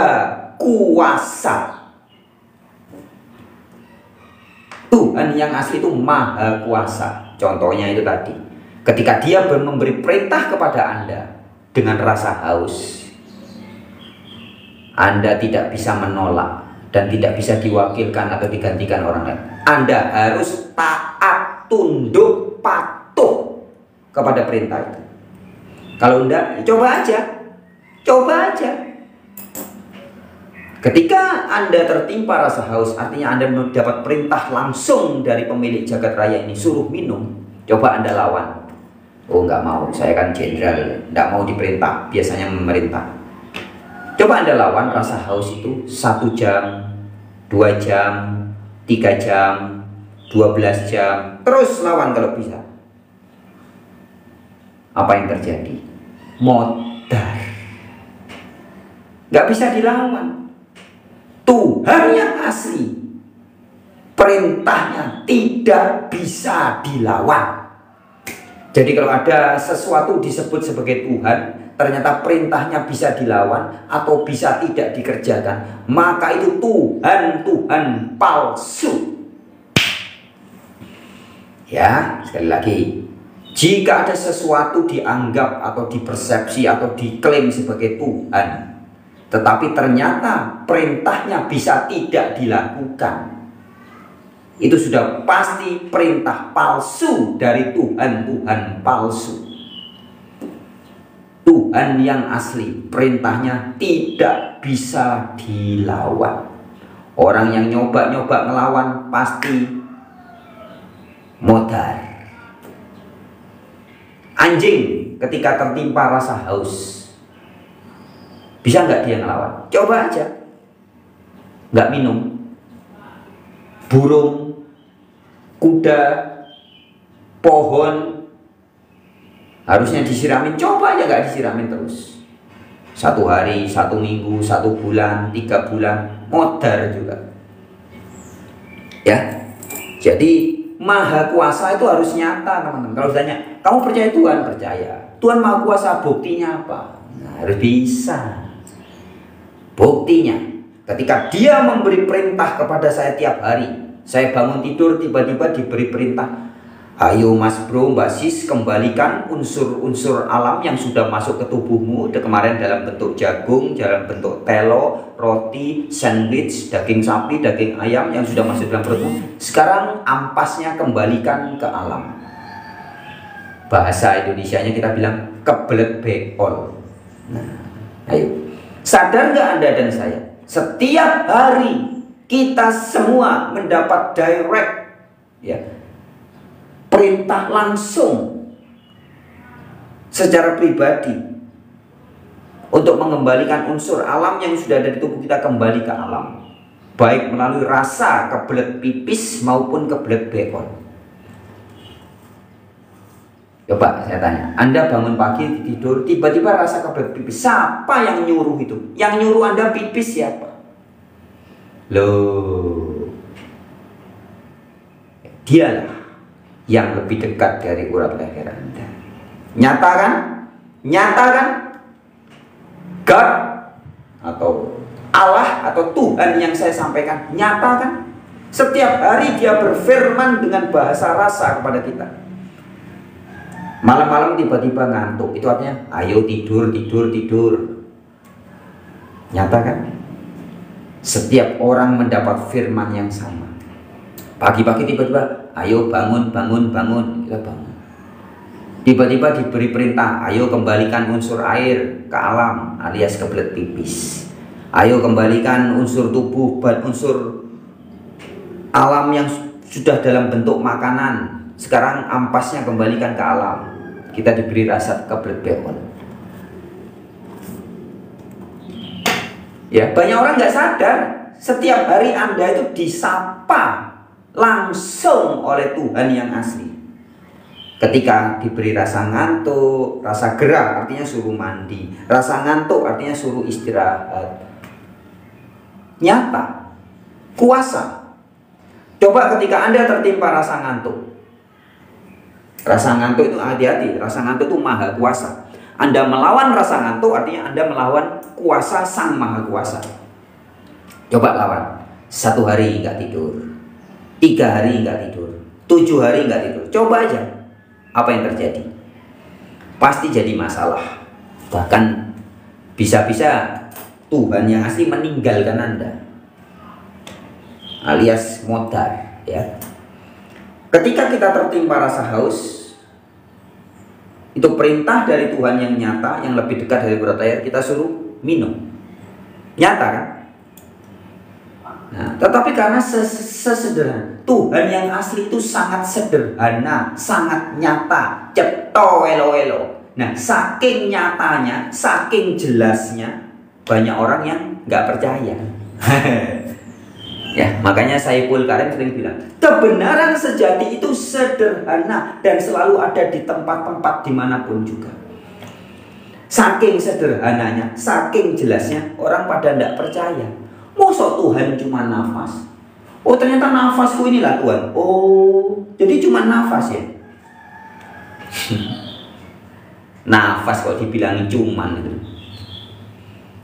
kuasa. Tuhan yang asli itu maha kuasa. Contohnya itu tadi. Ketika dia memberi perintah kepada Anda dengan rasa haus, Anda tidak bisa menolak dan tidak bisa diwakilkan atau digantikan orang lain. Anda harus taat, tunduk, patuh kepada perintah itu. Kalau enggak, coba aja. Coba aja. Ketika Anda tertimpa rasa haus, artinya Anda mendapat perintah langsung dari pemilik jagat raya ini, suruh minum. Coba Anda lawan. Oh, enggak mau, saya kan jenderal, enggak mau diperintah, biasanya memerintah. Coba Anda lawan rasa haus itu 1 jam, 2 jam, 3 jam, 12 jam, terus lawan kalau bisa. Apa yang terjadi? Modar. Gak bisa dilawan. Tuhan yang asli, perintahnya tidak bisa dilawan. Jadi kalau ada sesuatu disebut sebagai Tuhan, ternyata perintahnya bisa dilawan atau bisa tidak dikerjakan, maka itu Tuhan palsu. Ya, sekali lagi, jika ada sesuatu dianggap atau dipersepsi atau diklaim sebagai Tuhan, tetapi ternyata perintahnya bisa tidak dilakukan, itu sudah pasti perintah palsu dari Tuhan palsu. Tuhan yang asli, perintahnya tidak bisa dilawan. Orang yang nyoba-nyoba ngelawan pasti modar. Anjing ketika tertimpa rasa haus, bisa nggak dia ngelawan? Coba aja. Nggak minum. Burung, kuda, pohon, harusnya disiramin. Coba aja nggak disiramin terus. 1 hari, 1 minggu, 1 bulan, 3 bulan, modar juga. Ya, jadi maha kuasa itu harus nyata, teman-teman. Kalau ditanya, kamu percaya Tuhan? Percaya. Tuhan maha kuasa, buktinya apa? Nah, harus bisa. Buktinya, ketika dia memberi perintah kepada saya tiap hari, saya bangun tidur tiba-tiba diberi perintah, ayo mas bro, mbak sis, kembalikan unsur-unsur alam yang sudah masuk ke tubuhmu. Kemarin dalam bentuk jagung, dalam bentuk telo, roti, sandwich, daging sapi, daging ayam yang sudah masuk dalam perutmu. Sekarang ampasnya kembalikan ke alam. Bahasa Indonesianya kita bilang kebelet beol. Nah, ayo. Sadar nggak Anda dan saya? Setiap hari kita semua mendapat direct, ya, perintah langsung secara pribadi untuk mengembalikan unsur alam yang sudah ada di tubuh kita kembali ke alam, baik melalui rasa kebelet pipis maupun kebelet beol. Coba saya tanya, Anda bangun pagi tidur tiba-tiba rasa kebelet pipis, siapa yang nyuruh itu? Yang nyuruh Anda pipis siapa? Loh, dialah yang lebih dekat dari urat leher Anda. Nyata kan? Nyata kan? God atau Allah atau Tuhan yang saya sampaikan nyata kan? Setiap hari dia berfirman dengan bahasa rasa kepada kita. Malam-malam tiba-tiba ngantuk, itu artinya ayo tidur, tidur, tidur. Nyata kan? Setiap orang mendapat firman yang sama. Pagi-pagi tiba-tiba ayo bangun, bangun, bangun. Kita bangun. Tiba-tiba diberi perintah, ayo kembalikan unsur air ke alam alias kebelet pipis. Ayo kembalikan unsur tubuh, unsur alam yang sudah dalam bentuk makanan. Sekarang ampasnya kembalikan ke alam. Kita diberi rasa kebelet beol. Ya, banyak orang nggak sadar. Setiap hari Anda itu disapa langsung oleh Tuhan yang asli. Ketika diberi rasa ngantuk, rasa gerah artinya suruh mandi, rasa ngantuk artinya suruh istirahat. Nyata, kuasa. Coba ketika Anda tertimpa rasa ngantuk. Rasa ngantuk itu hati-hati, rasa ngantuk itu maha kuasa. Anda melawan rasa ngantuk artinya Anda melawan kuasa sang maha kuasa. Coba lawan. 1 hari nggak tidur, 3 hari nggak tidur, 7 hari nggak tidur. Coba aja. Apa yang terjadi? Pasti jadi masalah. Bahkan bisa-bisa Tuhan yang asli meninggalkan Anda. Alias modar, ya. Ketika kita tertimpa rasa haus, itu perintah dari Tuhan yang nyata, yang lebih dekat dari berat air, kita suruh minum. Nyata kan? Nah, tetapi karena sesederhana, Tuhan yang asli itu sangat sederhana, sangat nyata, cipto elo-elo. Nah, saking nyatanya, saking jelasnya, banyak orang yang nggak percaya. Ya, makanya Saiful Karim sering bilang, kebenaran sejati itu sederhana dan selalu ada di tempat-tempat dimanapun juga. Saking sederhananya, saking jelasnya, orang pada tidak percaya. Masa Tuhan cuma nafas? Oh, ternyata nafasku inilah Tuhan. Oh, jadi cuma nafas ya? Nafas kok dibilangin cuman gitu.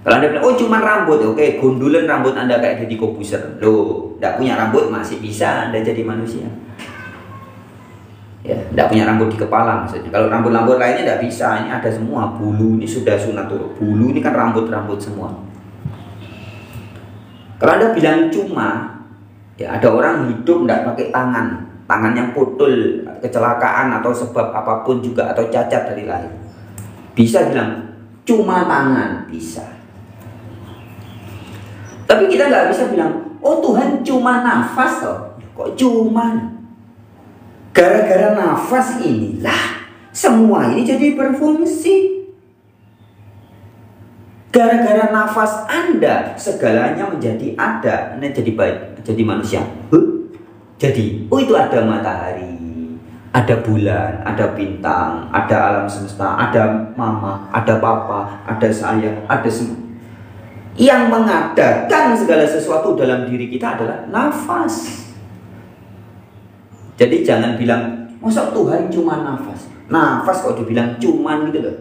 Kalau Anda bilang, oh cuma rambut, oke, gundulan rambut Anda kayak Deddy Corbuzier. Loh, tidak punya rambut masih bisa Anda jadi manusia. Ya, tidak punya rambut di kepala maksudnya. Kalau rambut-rambut lainnya tidak bisa, ini ada semua. Bulu ini sudah sunat turun. Bulu ini kan rambut-rambut semua. Kalau Anda bilang cuma, ya ada orang hidup tidak pakai tangan. Tangannya putul, kecelakaan atau sebab apapun juga, atau cacat dari lahir. Bisa bilang, cuma tangan, bisa. Tapi kita nggak bisa bilang, oh Tuhan cuma nafas toh. Kok cuman? Gara-gara nafas inilah semua ini jadi berfungsi. Gara-gara nafas Anda segalanya menjadi ada, Anda jadi baik, jadi manusia. Jadi, oh itu ada matahari, ada bulan, ada bintang, ada alam semesta, ada mama, ada papa, ada saya, ada semua. Yang mengadakan segala sesuatu dalam diri kita adalah nafas. Jadi jangan bilang, masa Tuhan cuma nafas? Nafas kok dibilang cuman gitu loh.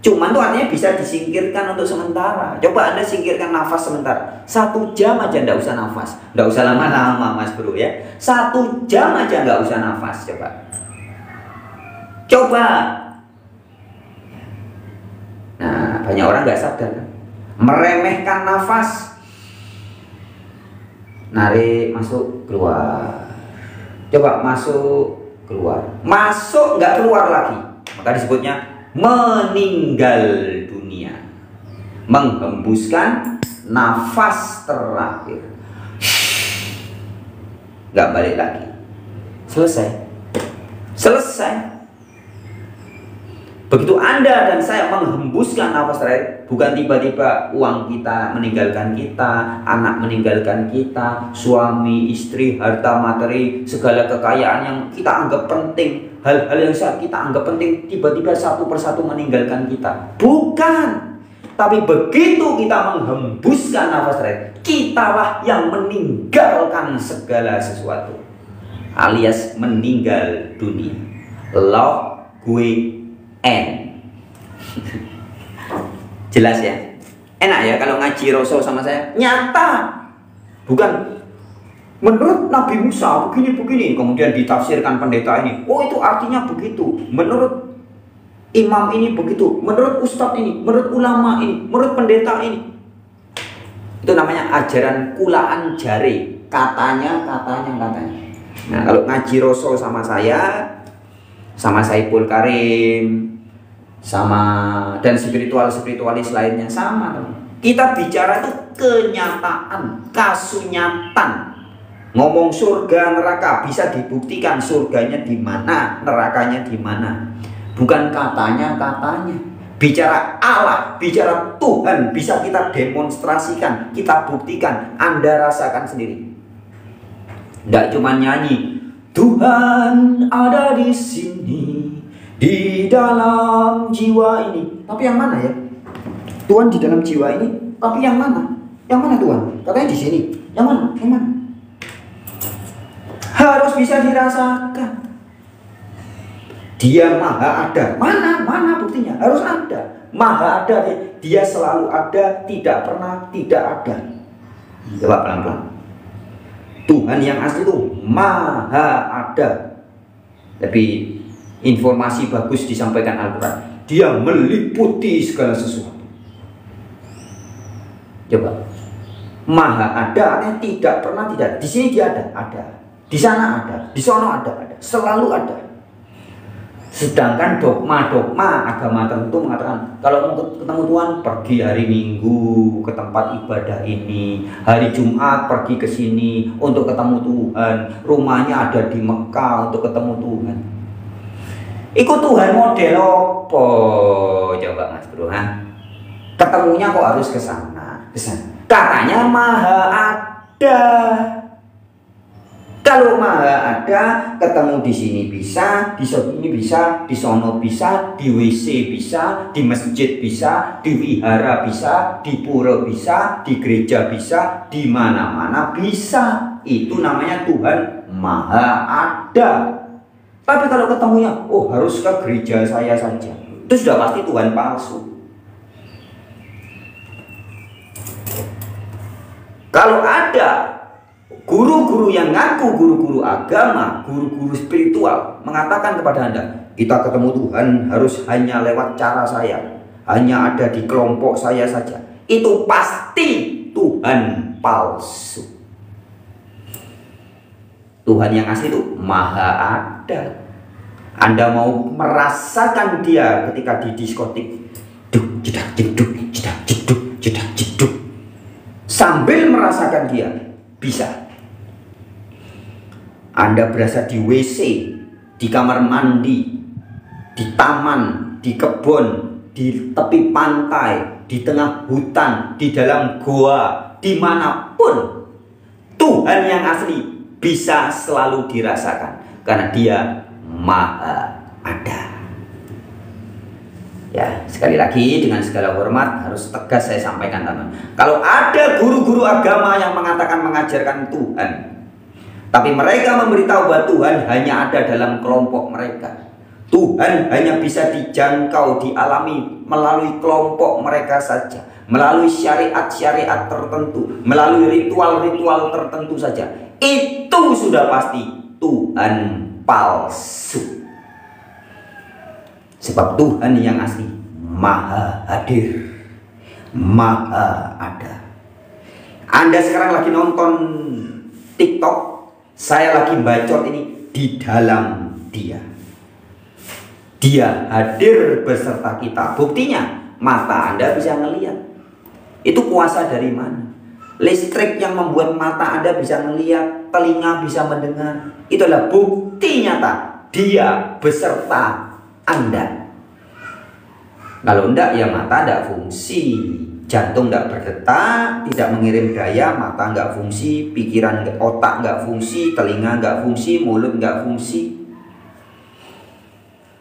Cuman tuh artinya bisa disingkirkan untuk sementara. Coba Anda singkirkan nafas sementara. 1 jam aja nggak usah nafas. Nggak usah lama-lama Mas Bro ya. 1 jam aja nggak usah nafas. Coba. Nah, banyak orang nggak sadar kan? Meremehkan nafas. Narik, masuk, keluar. Coba masuk, keluar. Masuk, nggak keluar lagi. Maka disebutnya meninggal dunia. Menghembuskan nafas terakhir. Nggak balik lagi. Selesai. Selesai. Begitu Anda dan saya menghembuskan nafas terakhir, bukan tiba-tiba uang kita meninggalkan kita, anak meninggalkan kita, suami, istri, harta materi, segala kekayaan yang kita anggap penting, hal-hal yang kita anggap penting, tiba-tiba satu persatu meninggalkan kita. Bukan. Tapi begitu kita menghembuskan nafas terakhir, kitalah yang meninggalkan segala sesuatu. Alias meninggal dunia. Log gue N. Jelas ya? Enak ya kalau ngaji Rasul sama saya? Nyata. Bukan menurut Nabi Musa begini-begini, kemudian ditafsirkan pendeta ini, oh itu artinya begitu. Menurut imam ini begitu, menurut ustadz ini, menurut ulama ini, menurut pendeta ini. Itu namanya ajaran kulaan jare, katanya. Nah, kalau ngaji Rasul sama saya, sama Saiful Karim, sama dan spiritualis lainnya sama, teman. Kita bicara itu kenyataan, kasunyatan. Ngomong surga neraka bisa dibuktikan surganya di mana, nerakanya di mana. Bukan katanya. Bicara Allah, bicara Tuhan bisa kita demonstrasikan, kita buktikan, Anda rasakan sendiri. Tidak cuma nyanyi, Tuhan ada di sini, di dalam jiwa ini. Tapi yang mana ya? Tuhan di dalam jiwa ini, tapi yang mana? Yang mana Tuhan? Katanya di sini. Yang mana? Yang mana? Harus bisa dirasakan. Dia maha ada. Mana buktinya? Harus ada. Maha ada. Dia selalu ada, tidak pernah tidak ada. Coba pelan-pelan. Tuhan yang asli itu maha ada. Tapi informasi bagus disampaikan Al-Quran. Dia meliputi segala sesuatu. Coba, maha ada artinya tidak pernah tidak. Di sini dia ada. Di sana ada, di sono ada, selalu ada. Sedangkan dogma agama tertentu mengatakan kalau mau ketemu Tuhan pergi hari Minggu ke tempat ibadah ini, hari Jumat pergi ke sini untuk ketemu Tuhan, rumahnya ada di Mekah untuk ketemu Tuhan. Ikut Tuhan model apa? Coba Mas Bro, ketemunya kok harus ke sana? Katanya maha ada. Kalau maha ada, ketemu di sini bisa, di sini bisa, di sono bisa, di WC bisa, di masjid bisa, di wihara bisa, di pura bisa, di gereja bisa, di mana-mana bisa. Itu namanya Tuhan maha ada. Tapi kalau ketemunya, oh harus ke gereja saya saja, itu sudah pasti Tuhan palsu. Kalau ada guru-guru yang ngaku guru-guru agama, guru-guru spiritual mengatakan kepada Anda, kita ketemu Tuhan harus hanya lewat cara saya, hanya ada di kelompok saya saja, itu pasti Tuhan palsu. Tuhan yang asli itu maha ada. Anda mau merasakan dia ketika di diskotik, jedak jeduk, sambil merasakan dia bisa. Anda berasa di WC, di kamar mandi, di taman, di kebun, di tepi pantai, di tengah hutan, di dalam goa, dimanapun, Tuhan yang asli bisa selalu dirasakan karena dia maha ada. Ya, sekali lagi dengan segala hormat harus tegas saya sampaikan, teman. Kalau ada guru-guru agama yang mengatakan mengajarkan Tuhan, tapi mereka memberitahu bahwa Tuhan hanya ada dalam kelompok mereka, Tuhan hanya bisa dijangkau, dialami melalui kelompok mereka saja, melalui syariat-syariat tertentu, melalui ritual-ritual tertentu saja, itu sudah pasti Tuhan palsu. Sebab Tuhan yang asli maha hadir, maha ada. Anda sekarang lagi nonton TikTok, saya lagi bacot ini di dalam dia. Dia hadir beserta kita. Buktinya mata Anda bisa ngelihat. Itu kuasa dari mana? Listrik yang membuat mata Anda bisa ngelihat, telinga bisa mendengar. Itu adalah bukti nyata dia beserta Anda. Kalau enggak ya mata enggak fungsi, jantung enggak berdetak, tidak mengirim daya, mata enggak fungsi, pikiran enggak, otak enggak fungsi, telinga enggak fungsi, mulut enggak fungsi.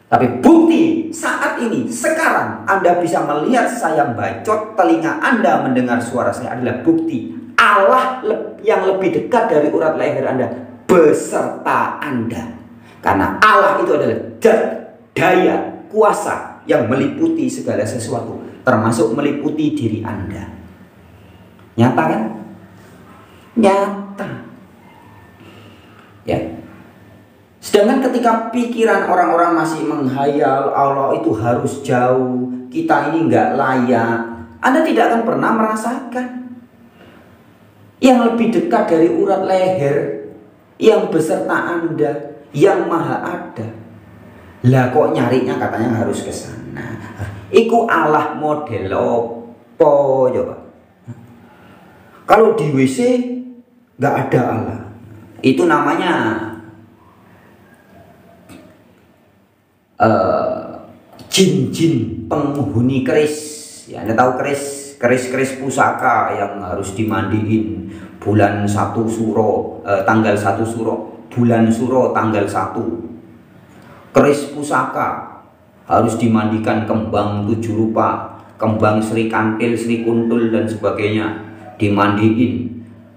Tapi bukti saat ini, sekarang Anda bisa melihat saya bacot, telinga Anda mendengar suara saya adalah bukti Allah yang lebih dekat dari urat leher Anda beserta Anda. Karena Allah itu adalah daya, kuasa yang meliputi segala sesuatu, termasuk meliputi diri Anda. Nyata kan? Nyata. Ya. Sudah Jangan ketika pikiran orang-orang masih menghayal Allah itu harus jauh, kita ini nggak layak, Anda tidak akan pernah merasakan yang lebih dekat dari urat leher, yang beserta Anda, yang maha ada. Lah kok nyarinya katanya harus ke sana. Iku Allah model apa coba? Kalau di WC nggak ada Allah, itu namanya jin-jin penghuni keris. Ya, Anda tahu keris pusaka yang harus dimandiin bulan 1 Suro, tanggal 1 Suro, bulan Suro tanggal 1. Keris pusaka harus dimandikan kembang 7 rupa, kembang Sri Kantil, Sri Kuntul dan sebagainya, dimandiin.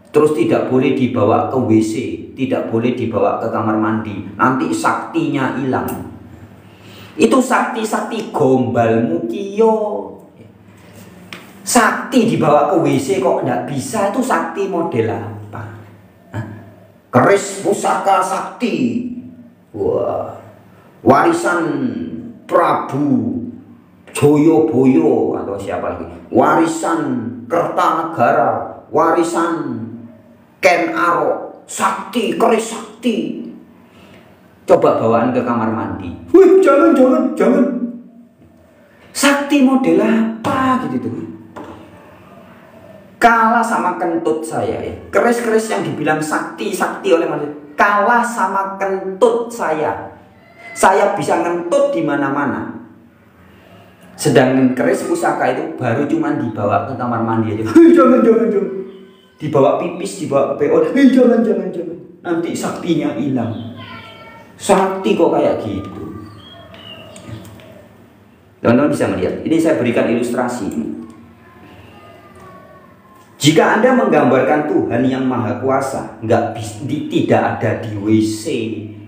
Terus tidak boleh dibawa ke WC, tidak boleh dibawa ke kamar mandi, nanti saktinya hilang. Itu sakti-sakti gombal mukio. Sakti dibawa ke WC kok enggak bisa, itu sakti model apa? Hah? Keris pusaka sakti. Wah, warisan Prabu Joyoboyo atau siapa lagi? Warisan Kertanegara, warisan Ken Arok, sakti, keris sakti. Coba bawaan ke kamar mandi. Wih, jangan. Sakti model apa gitu tuh? Kalah sama kentut saya ya. Keris-keris yang dibilang sakti oleh manusia kalah sama kentut saya. Saya bisa ngentut di mana-mana. Sedangkan keris pusaka itu baru cuma dibawa ke kamar mandi aja. Jangan. Dibawa pipis, dibawa ke PO. Jangan. Nanti saktinya hilang. Sakti kok kayak gitu. Teman-teman bisa melihat. Ini saya berikan ilustrasi. Jika Anda menggambarkan Tuhan yang Maha Kuasa, tidak ada di WC,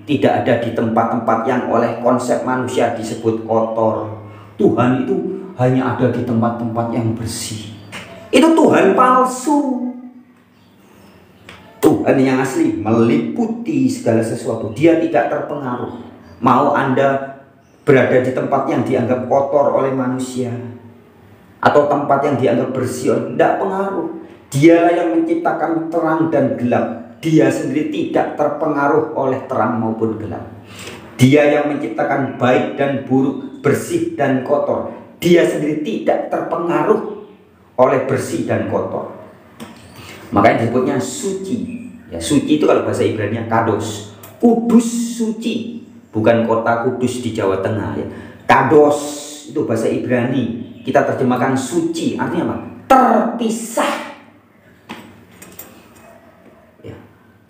tidak ada di tempat-tempat yang oleh konsep manusia disebut kotor. Tuhan itu hanya ada di tempat-tempat yang bersih. Itu Tuhan palsu. Tuhan yang asli meliputi segala sesuatu. Dia tidak terpengaruh. Mau Anda berada di tempat yang dianggap kotor oleh manusia atau tempat yang dianggap bersih, tidak pengaruh. Dialah yang menciptakan terang dan gelap. Dia sendiri tidak terpengaruh oleh terang maupun gelap. Dia yang menciptakan baik dan buruk, bersih dan kotor. Dia sendiri tidak terpengaruh oleh bersih dan kotor. Makanya disebutnya suci. Ya, suci itu kalau bahasa Ibrani kados. Kudus suci, bukan kota Kudus di Jawa Tengah ya. Kados itu bahasa Ibrani. Kita terjemahkan suci, artinya apa? Terpisah. Ya.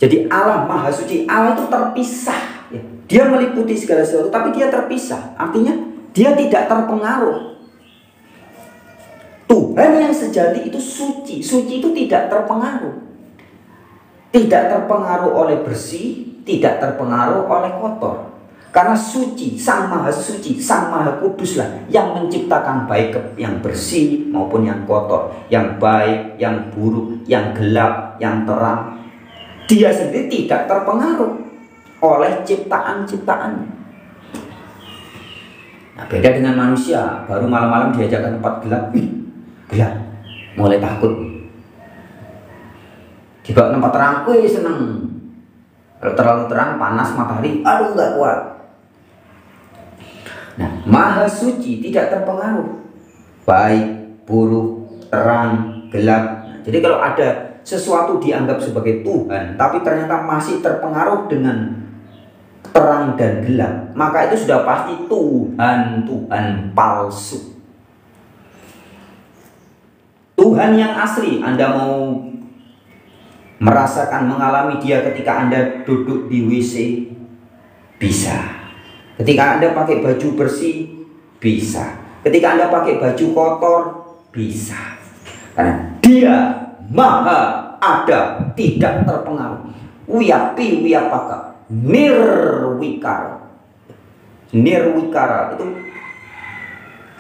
Jadi Allah Maha Suci, Allah itu terpisah. Ya. Dia meliputi segala sesuatu, tapi dia terpisah. Artinya dia tidak terpengaruh. Tuhan yang sejati itu suci. Suci itu tidak terpengaruh. Tidak terpengaruh oleh bersih, tidak terpengaruh oleh kotor. Karena suci, Sang Maha Suci, Sang Maha Kudus lah yang menciptakan baik yang bersih maupun yang kotor, yang baik, yang buruk, yang gelap, yang terang. Dia sendiri tidak terpengaruh oleh ciptaan-ciptaan. Nah, beda dengan manusia, baru malam-malam diajak ke tempat gelap. Gelap, mulai takut. Dibawa tempat terang, seneng. Kalau terlalu terang, panas matahari, aduh nggak kuat. Nah, Maha Suci tidak terpengaruh baik, buruk, terang, gelap. Nah, jadi kalau ada sesuatu dianggap sebagai Tuhan, tapi ternyata masih terpengaruh dengan terang dan gelap, maka itu sudah pasti Tuhan palsu. Tuhan yang asli, Anda mau merasakan, mengalami dia ketika Anda duduk di WC, bisa. Ketika Anda pakai baju bersih, bisa. Ketika Anda pakai baju kotor, bisa. Karena dia Maha Ada, tidak terpengaruh. Wiyapi wiyapaka, nirwikara. Nirwikara itu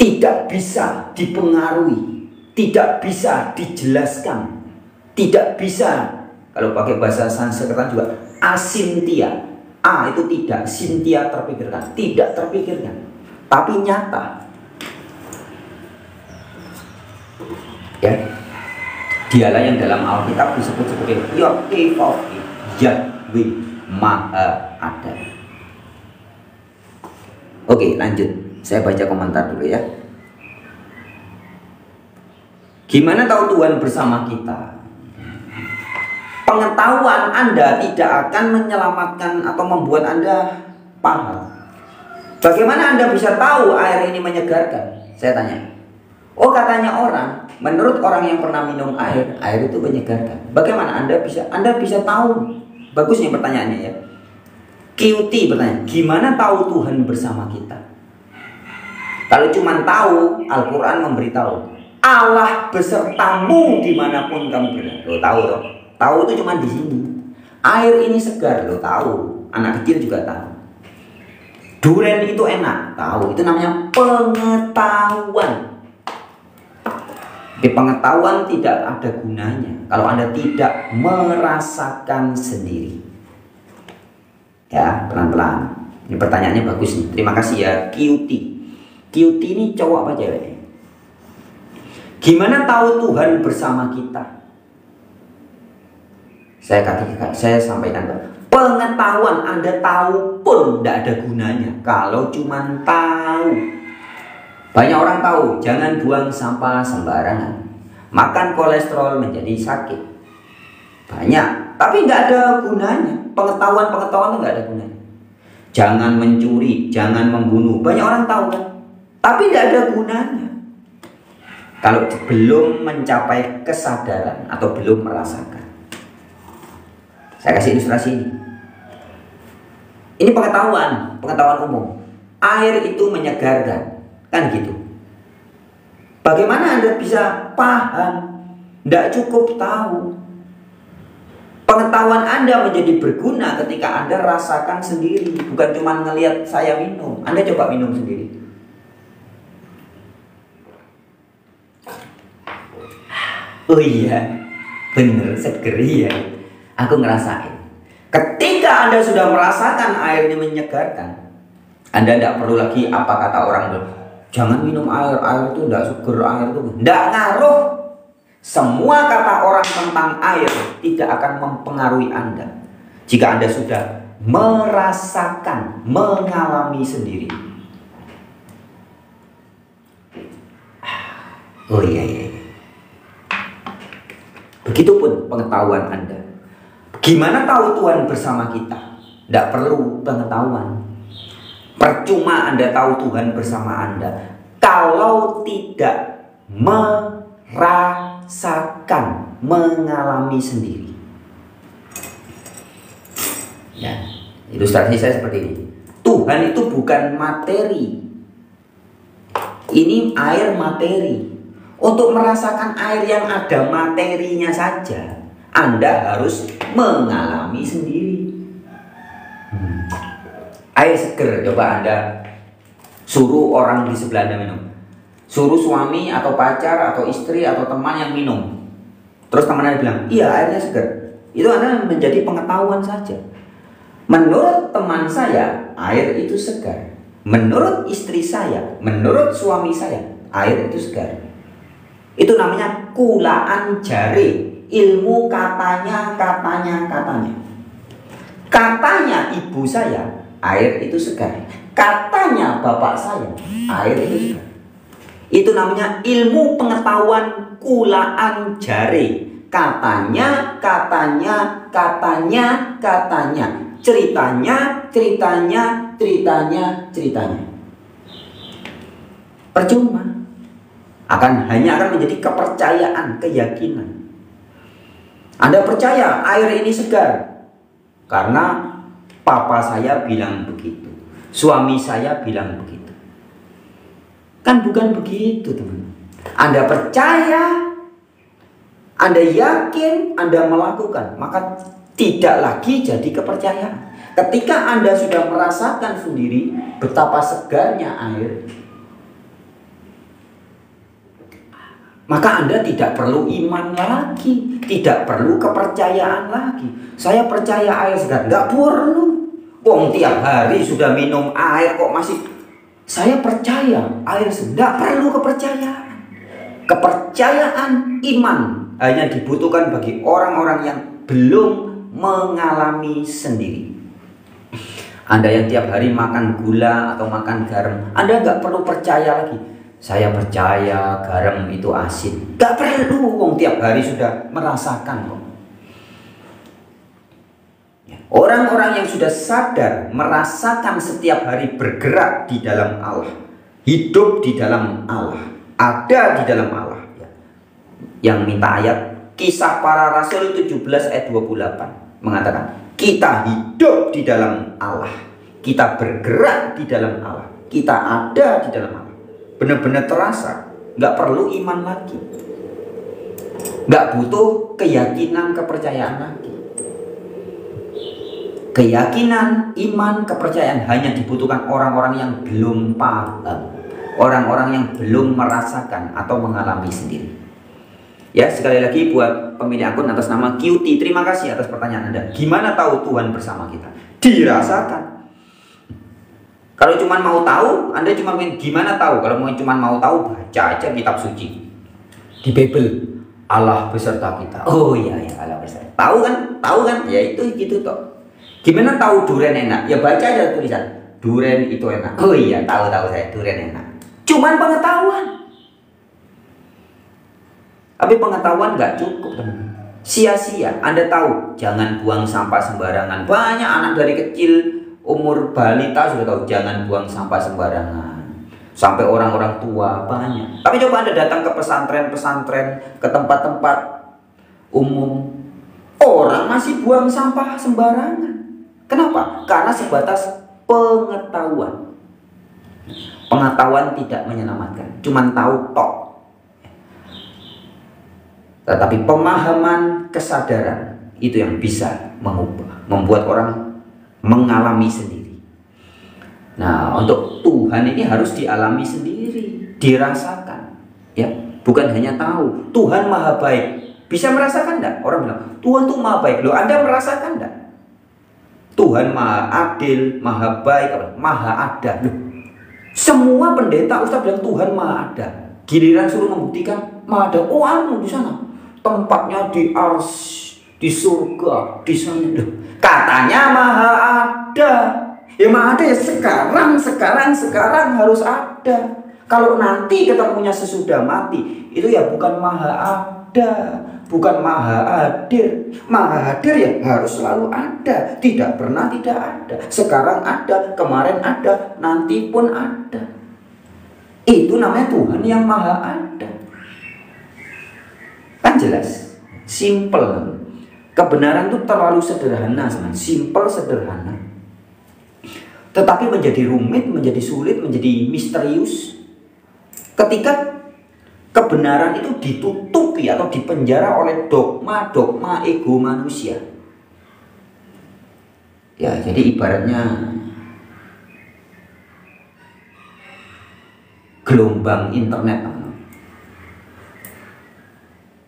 tidak bisa dipengaruhi, tidak bisa dijelaskan, tidak bisa. Kalau pakai bahasa Sanskerta juga asintia, A itu tidak, Cynthia terpikirkan, tidak terpikirkan, tapi nyata. Ya, dialah yang dalam Alkitab disebut sebagai Yod-Heh-Vav, Yahweh Maha Ada. Oke, lanjut. Saya baca komentar dulu ya. Gimana tahu Tuhan bersama kita? Pengetahuan Anda tidak akan menyelamatkan atau membuat Anda paham. Bagaimana Anda bisa tahu air ini menyegarkan? Saya tanya. Oh, katanya orang, menurut orang yang pernah minum air itu menyegarkan. Bagaimana Anda bisa tahu? Bagus nih pertanyaannya ya. QT bertanya, gimana tahu Tuhan bersama kita? Kalau cuma tahu, Al-Quran memberitahu, Allah besertamu dimanapun kamu berada. Lo tahu dong? Tahu itu cuma di sini. Air ini segar, lo tahu. Anak kecil juga tahu. Durian itu enak, tahu. Itu namanya pengetahuan. Tapi pengetahuan tidak ada gunanya kalau Anda tidak merasakan sendiri. Ya, pelan-pelan. Ini pertanyaannya bagus nih. Terima kasih ya, QT. QT ini cowok apa cewek? Gimana tahu Tuhan bersama kita? Saya sampaikan, pengetahuan Anda tahu pun tidak ada gunanya kalau cuma tahu. Banyak orang tahu jangan buang sampah sembarangan, makan kolesterol menjadi sakit. Banyak, tapi nggak ada gunanya. Pengetahuan itu nggak ada gunanya. Jangan mencuri, jangan membunuh. Banyak orang tahu kan, tapi nggak ada gunanya kalau belum mencapai kesadaran atau belum merasakan. Saya kasih ilustrasi ini. Ini pengetahuan umum. Air itu menyegarkan, kan gitu. Bagaimana Anda bisa paham? Tidak cukup tahu. Pengetahuan Anda menjadi berguna ketika Anda rasakan sendiri, bukan cuma ngelihat saya minum. Anda coba minum sendiri. Oh iya, bener, seger ya. Aku ngerasain. Ketika Anda sudah merasakan air ini menyegarkan, Anda tidak perlu lagi apa kata orang, jangan minum air itu tidak seger, air itu tidak ngaruh. Semua kata orang tentang air tidak akan mempengaruhi Anda jika Anda sudah merasakan, mengalami sendiri. Oh iya. Begitupun pengetahuan Anda. Gimana tahu Tuhan bersama kita? Tidak perlu pengetahuan. Percuma Anda tahu Tuhan bersama Anda kalau tidak merasakan, mengalami sendiri. Ya, ilustrasi saya seperti ini. Tuhan itu bukan materi. Ini air materi. Untuk merasakan air yang ada materinya saja, Anda harus mengalami sendiri. Air seger, coba Anda suruh orang di sebelah Anda minum. Suruh suami atau pacar atau istri atau teman yang minum. Terus teman Anda bilang, iya airnya seger. Itu Anda menjadi pengetahuan saja. Menurut teman saya, air itu segar. Menurut istri saya, menurut suami saya, air itu segar. Itu namanya kulaan jari. Ilmu katanya. Katanya ibu saya, air itu segar. Katanya bapak saya, air itu segar. Itu namanya ilmu pengetahuan kulaan jari. Katanya. Ceritanya. Percuma. Hanya akan menjadi kepercayaan, keyakinan. Anda percaya air ini segar karena papa saya bilang begitu, suami saya bilang begitu. Kan bukan begitu, teman. Anda percaya, Anda yakin, Anda melakukan, maka tidak lagi jadi kepercayaan. Ketika Anda sudah merasakan sendiri betapa segarnya air, maka Anda tidak perlu iman lagi, tidak perlu kepercayaan lagi. Saya percaya air segar, nggak perlu. Wong tiap hari sudah minum air kok masih. Saya percaya air tidak perlu kepercayaan. Kepercayaan iman hanya dibutuhkan bagi orang-orang yang belum mengalami sendiri. Anda yang tiap hari makan gula atau makan garam, Anda nggak perlu percaya lagi. Saya percaya garam itu asin. Nggak perlu, wong tiap hari sudah merasakan kok. Orang-orang yang sudah sadar, merasakan setiap hari bergerak di dalam Allah, hidup di dalam Allah, ada di dalam Allah. Yang minta ayat Kisah Para Rasul 17 ayat 28 mengatakan, kita hidup di dalam Allah, kita bergerak di dalam Allah, kita ada di dalam Allah. Benar-benar terasa, nggak perlu iman lagi, nggak butuh keyakinan, kepercayaan lagi. Keyakinan, iman, kepercayaan hanya dibutuhkan orang-orang yang belum paham, orang-orang yang belum merasakan atau mengalami sendiri. Ya, sekali lagi buat pemilik akun atas nama QT, terima kasih atas pertanyaan Anda. Gimana tahu Tuhan bersama kita? Dirasakan. Kalau cuma mau tahu, Anda cuma ingin gimana tahu? Kalau cuma mau tahu, baca aja kitab suci di Bible. Allah beserta kita. Oh iya ya, Allah beserta. Tahu kan? Ya itu gitu toh. Gimana tahu durian enak? Ya baca aja tulisan durian itu enak. Oh iya, tahu saya durian enak. Cuman pengetahuan. Tapi pengetahuan nggak cukup, teman. Sia-sia. Anda tahu, jangan buang sampah sembarangan. Banyak anak dari kecil, umur balita sudah tahu jangan buang sampah sembarangan. Sampai orang-orang tua banyak. Tapi coba Anda datang ke pesantren-pesantren, ke tempat-tempat umum, orang masih buang sampah sembarangan. Kenapa? Karena sebatas pengetahuan. Pengetahuan tidak menyelamatkan, cuman tahu tok. Tetapi pemahaman, kesadaran itu yang bisa mengubah, membuat orang mengalami sendiri. Nah, untuk Tuhan ini harus dialami sendiri, dirasakan, ya, bukan hanya tahu. Tuhan maha baik, bisa merasakan enggak? Orang bilang Tuhan tuh maha baik, loh Anda merasakan enggak? Tuhan maha adil, maha baik, maha ada. Loh, semua pendeta ustaz bilang Tuhan maha ada. Giliran suruh membuktikan maha ada, oh anu di sana. Tempatnya di ars, di surga, di sana. Loh, katanya maha ada. Ya maha ada ya sekarang harus ada. Kalau nanti ketemunya sesudah mati, itu ya bukan maha ada, bukan maha hadir. Maha hadir ya harus selalu ada, tidak pernah tidak ada. Sekarang ada, kemarin ada, nanti pun ada. Itu namanya Tuhan yang maha ada. Kan jelas, simple. Kebenaran itu terlalu sederhana, simple, sederhana. Tetapi menjadi rumit, menjadi sulit, menjadi misterius ketika kebenaran itu ditutupi atau dipenjara oleh dogma-dogma ego manusia. Ya, jadi ibaratnya gelombang internet.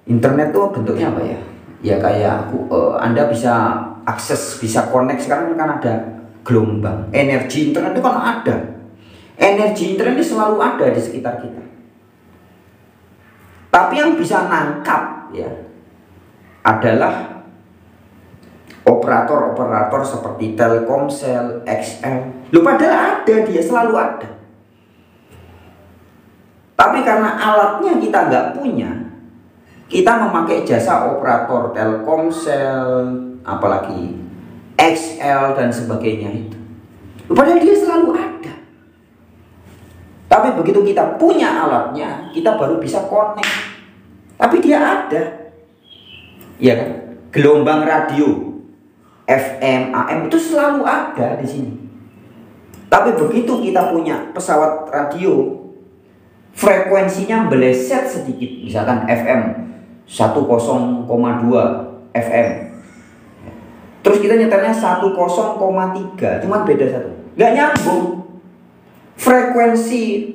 Internet itu bentuknya apa ya? Ya kayak Anda bisa akses, bisa connect. Sekarang kan ada gelombang. Energi internet itu kan ada. Energi internet itu selalu ada di sekitar kita. Tapi yang bisa nangkap ya adalah operator-operator seperti Telkomsel, XL. Loh, padahal ada, dia selalu ada. Tapi karena alatnya kita nggak punya, kita memakai jasa operator Telkomsel, apalagi XL dan sebagainya itu. Padahal dia selalu ada. Tapi begitu kita punya alatnya, kita baru bisa connect. Tapi dia ada. Iya kan? Gelombang radio FM, AM itu selalu ada di sini. Tapi begitu kita punya pesawat radio, frekuensinya meleset sedikit, misalkan FM 1,0,2 FM. Terus kita nyetelnya 1,0,3, cuma beda satu. Nggak nyambung. Frekuensi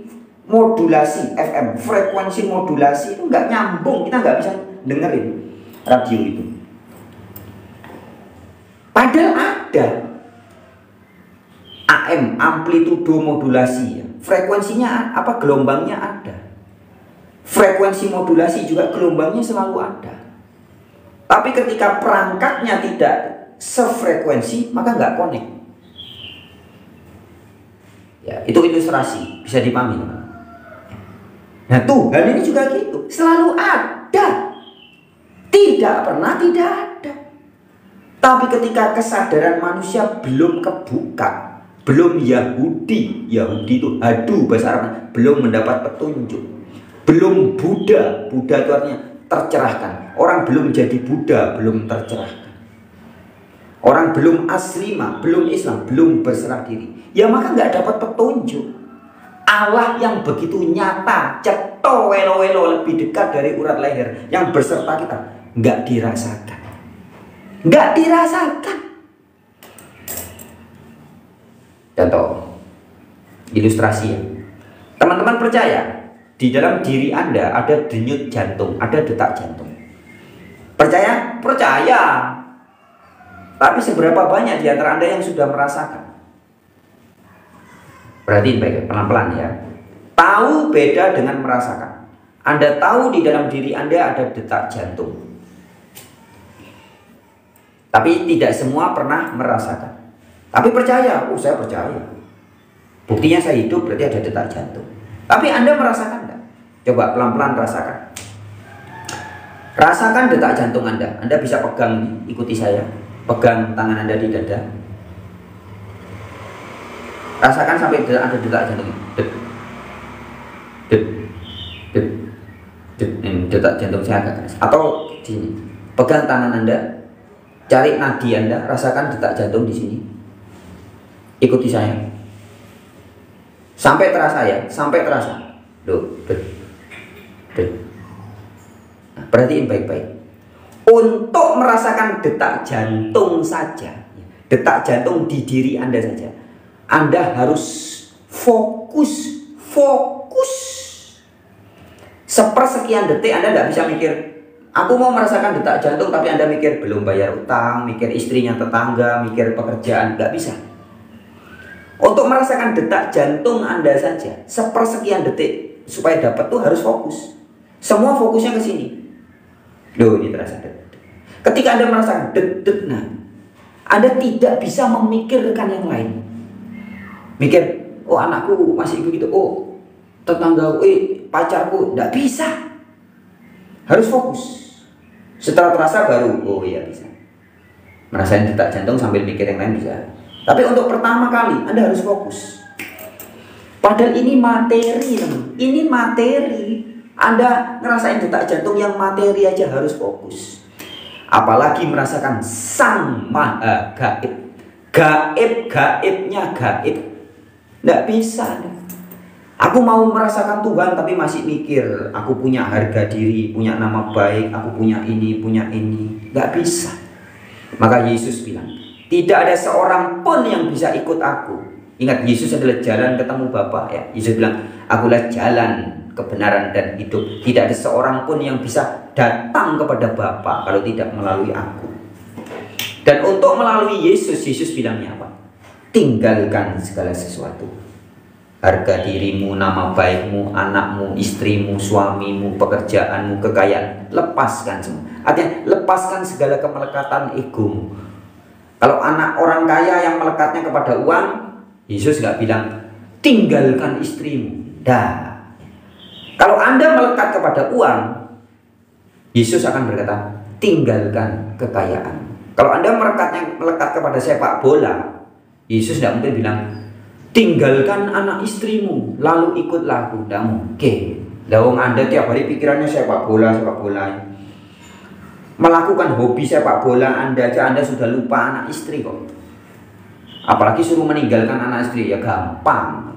modulasi FM, frekuensi modulasi itu nggak nyambung. Kita nggak bisa dengerin radio itu. Padahal ada. AM, amplitudo modulasi. Frekuensinya apa? Gelombangnya ada. Frekuensi modulasi juga gelombangnya selalu ada. Tapi ketika perangkatnya tidak sefrekuensi, maka nggak connect. Ya, itu ilustrasi, bisa dipahami. Nah, Tuhan ini juga gitu, selalu ada. Tidak pernah tidak ada. Tapi ketika kesadaran manusia belum kebuka, belum Yahudi itu hadu bahasa Arab, belum mendapat petunjuk, belum Buddha itu artinya tercerahkan. Orang belum jadi Buddha, belum tercerahkan. Orang belum aslima, belum Islam, belum berserah diri, ya maka nggak dapat petunjuk. Allah yang begitu nyata, ceto welo-welo, lebih dekat dari urat leher, yang berserta kita, nggak dirasakan. Nggak dirasakan. Contoh, ilustrasi ya. Teman-teman percaya di dalam diri Anda ada denyut jantung, ada detak jantung. Percaya? Percaya. Tapi seberapa banyak di antara Anda yang sudah merasakan? Perhatiin baik, pelan-pelan ya. Tahu beda dengan merasakan. Anda tahu di dalam diri Anda ada detak jantung, tapi tidak semua pernah merasakan. Tapi percaya, oh saya percaya. Buktinya saya hidup berarti ada detak jantung. Tapi Anda merasakan enggak? Coba pelan-pelan rasakan. Rasakan detak jantung Anda. Anda bisa pegang ini, ikuti saya. Pegang tangan Anda di dada. Rasakan sampai ada detak jantung. Det. Det. Det. Det. Detak jantung saya agak keras. Atau di sini. Pegang tangan Anda. Cari nadi Anda, rasakan detak jantung di sini. Ikuti saya. Sampai terasa ya, sampai terasa. Loh, nah, perhatiin baik-baik. Untuk merasakan detak jantung saja, detak jantung di diri Anda saja, Anda harus fokus. Sepersekian detik Anda tidak bisa mikir, aku mau merasakan detak jantung, tapi Anda mikir belum bayar utang, mikir istrinya tetangga, mikir pekerjaan, nggak bisa. Untuk merasakan detak jantung Anda saja, sepersekian detik supaya dapat tuh harus fokus. Semua fokusnya ke sini. Loh, ini terasa detik. Ketika Anda merasakan detik, nah, Anda tidak bisa memikirkan yang lain. Mikir, oh anakku masih begitu, oh tetangga, pacarku, nggak bisa. Harus fokus. Setelah terasa baru, oh iya bisa. Merasain detak jantung sambil mikir yang lain bisa. Tapi untuk pertama kali Anda harus fokus. Padahal ini materi, ini materi. Anda ngerasain detak jantung yang materi aja harus fokus. Apalagi merasakan Sang Maha Gaib. Gaibnya gaib. Nggak bisa. Aku mau merasakan Tuhan tapi masih mikir, aku punya harga diri, punya nama baik, aku punya ini, punya ini. Nggak bisa. Maka Yesus bilang, tidak ada seorang pun yang bisa ikut aku. Ingat, Yesus adalah jalan ketemu Bapa ya. Yesus bilang, akulah jalan, kebenaran dan hidup. Tidak ada seorang pun yang bisa datang kepada Bapa kalau tidak melalui aku. Dan untuk melalui Yesus, Yesus bilangnya apa? Tinggalkan segala sesuatu. Harga dirimu, nama baikmu, anakmu, istrimu, suamimu, pekerjaanmu, kekayaan. Lepaskan semua. Artinya lepaskan segala kemelekatan egomu. Kalau anak orang kaya yang melekatnya kepada uang, Yesus nggak bilang tinggalkan istrimu. Dah. Kalau Anda melekat kepada uang, Yesus akan berkata tinggalkan kekayaan. Kalau Anda melekat kepada sepak bola, Yesus tidak mungkin bilang tinggalkan anak istrimu lalu ikutlah aku. Tidak mungkin. Lawang Anda tiap hari pikirannya sepak bola. Melakukan hobi sepak bola Anda aja Anda sudah lupa anak istri kok. Apalagi suruh meninggalkan anak istri, ya gampang.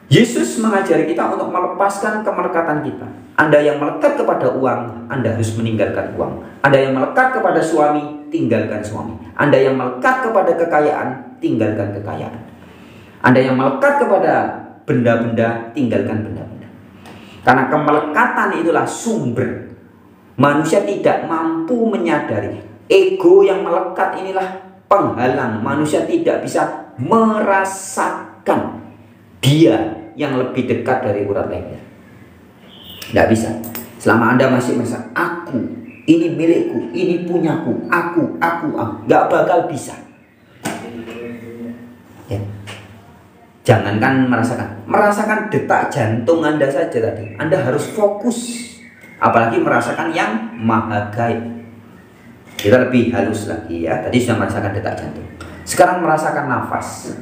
Yesus mengajari kita untuk melepaskan kemelekatan kita. Anda yang melekat kepada uang, Anda harus meninggalkan uang. Anda yang melekat kepada suami, tinggalkan suami. Anda yang melekat kepada kekayaan, tinggalkan kekayaan. Anda yang melekat kepada benda-benda, tinggalkan benda-benda. Karena kemelekatan itulah sumber. Manusia tidak mampu menyadari. Ego yang melekat inilah penghalang. Manusia tidak bisa merasakan dia yang lebih dekat dari urat leher. Tidak bisa. Selama Anda masih merasa aku, ini milikku, ini punyaku, aku. Nggak bakal bisa. Ya. Jangankan merasakan detak jantung Anda saja tadi. Anda harus fokus. Apalagi merasakan yang maha gaib. Kita lebih halus lagi ya. Tadi sudah merasakan detak jantung. Sekarang merasakan nafas.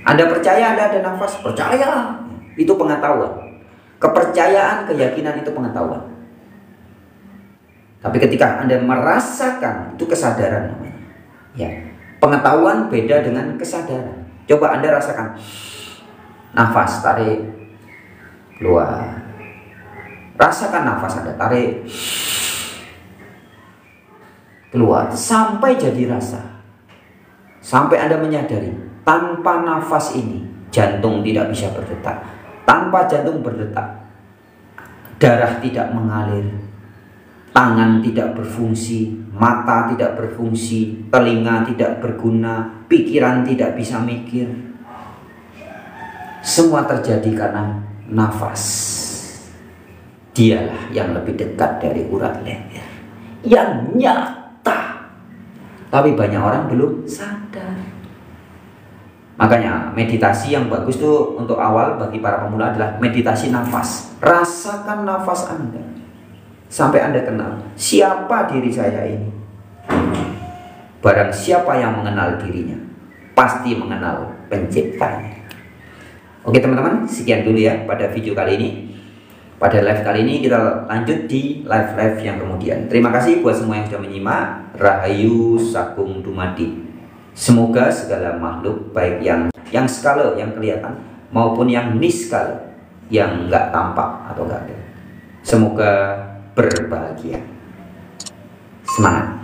Anda percaya Anda ada nafas? Percaya. Itu pengetahuan. Kepercayaan, keyakinan itu pengetahuan. Tapi ketika Anda merasakan, itu kesadaran namanya. Ya. Pengetahuan beda dengan kesadaran. Coba Anda rasakan. Nafas, tarik, keluar. Rasakan nafas Anda, tarik, keluar. Sampai jadi rasa. Sampai Anda menyadari, tanpa nafas ini, jantung tidak bisa berdetak. Tanpa jantung berdetak, darah tidak mengalir, tangan tidak berfungsi, mata tidak berfungsi, telinga tidak berguna, pikiran tidak bisa mikir. Semua terjadi karena nafas. Dialah yang lebih dekat dari urat leher, yang nyata. Tapi banyak orang belum sadar. Makanya meditasi yang bagus tuh untuk awal bagi para pemula adalah meditasi nafas. Rasakan nafas Anda sampai Anda kenal siapa diri saya ini. Barang siapa yang mengenal dirinya pasti mengenal penciptanya. Oke teman-teman, sekian dulu ya pada video kali ini. Pada live kali ini kita lanjut di live yang kemudian. Terima kasih buat semua yang sudah menyimak. Rahayu Sagung Dumadi. Semoga segala makhluk, baik yang skala yang kelihatan maupun yang niskala yang nggak tampak atau nggak ada, semoga berbahagia. Semangat.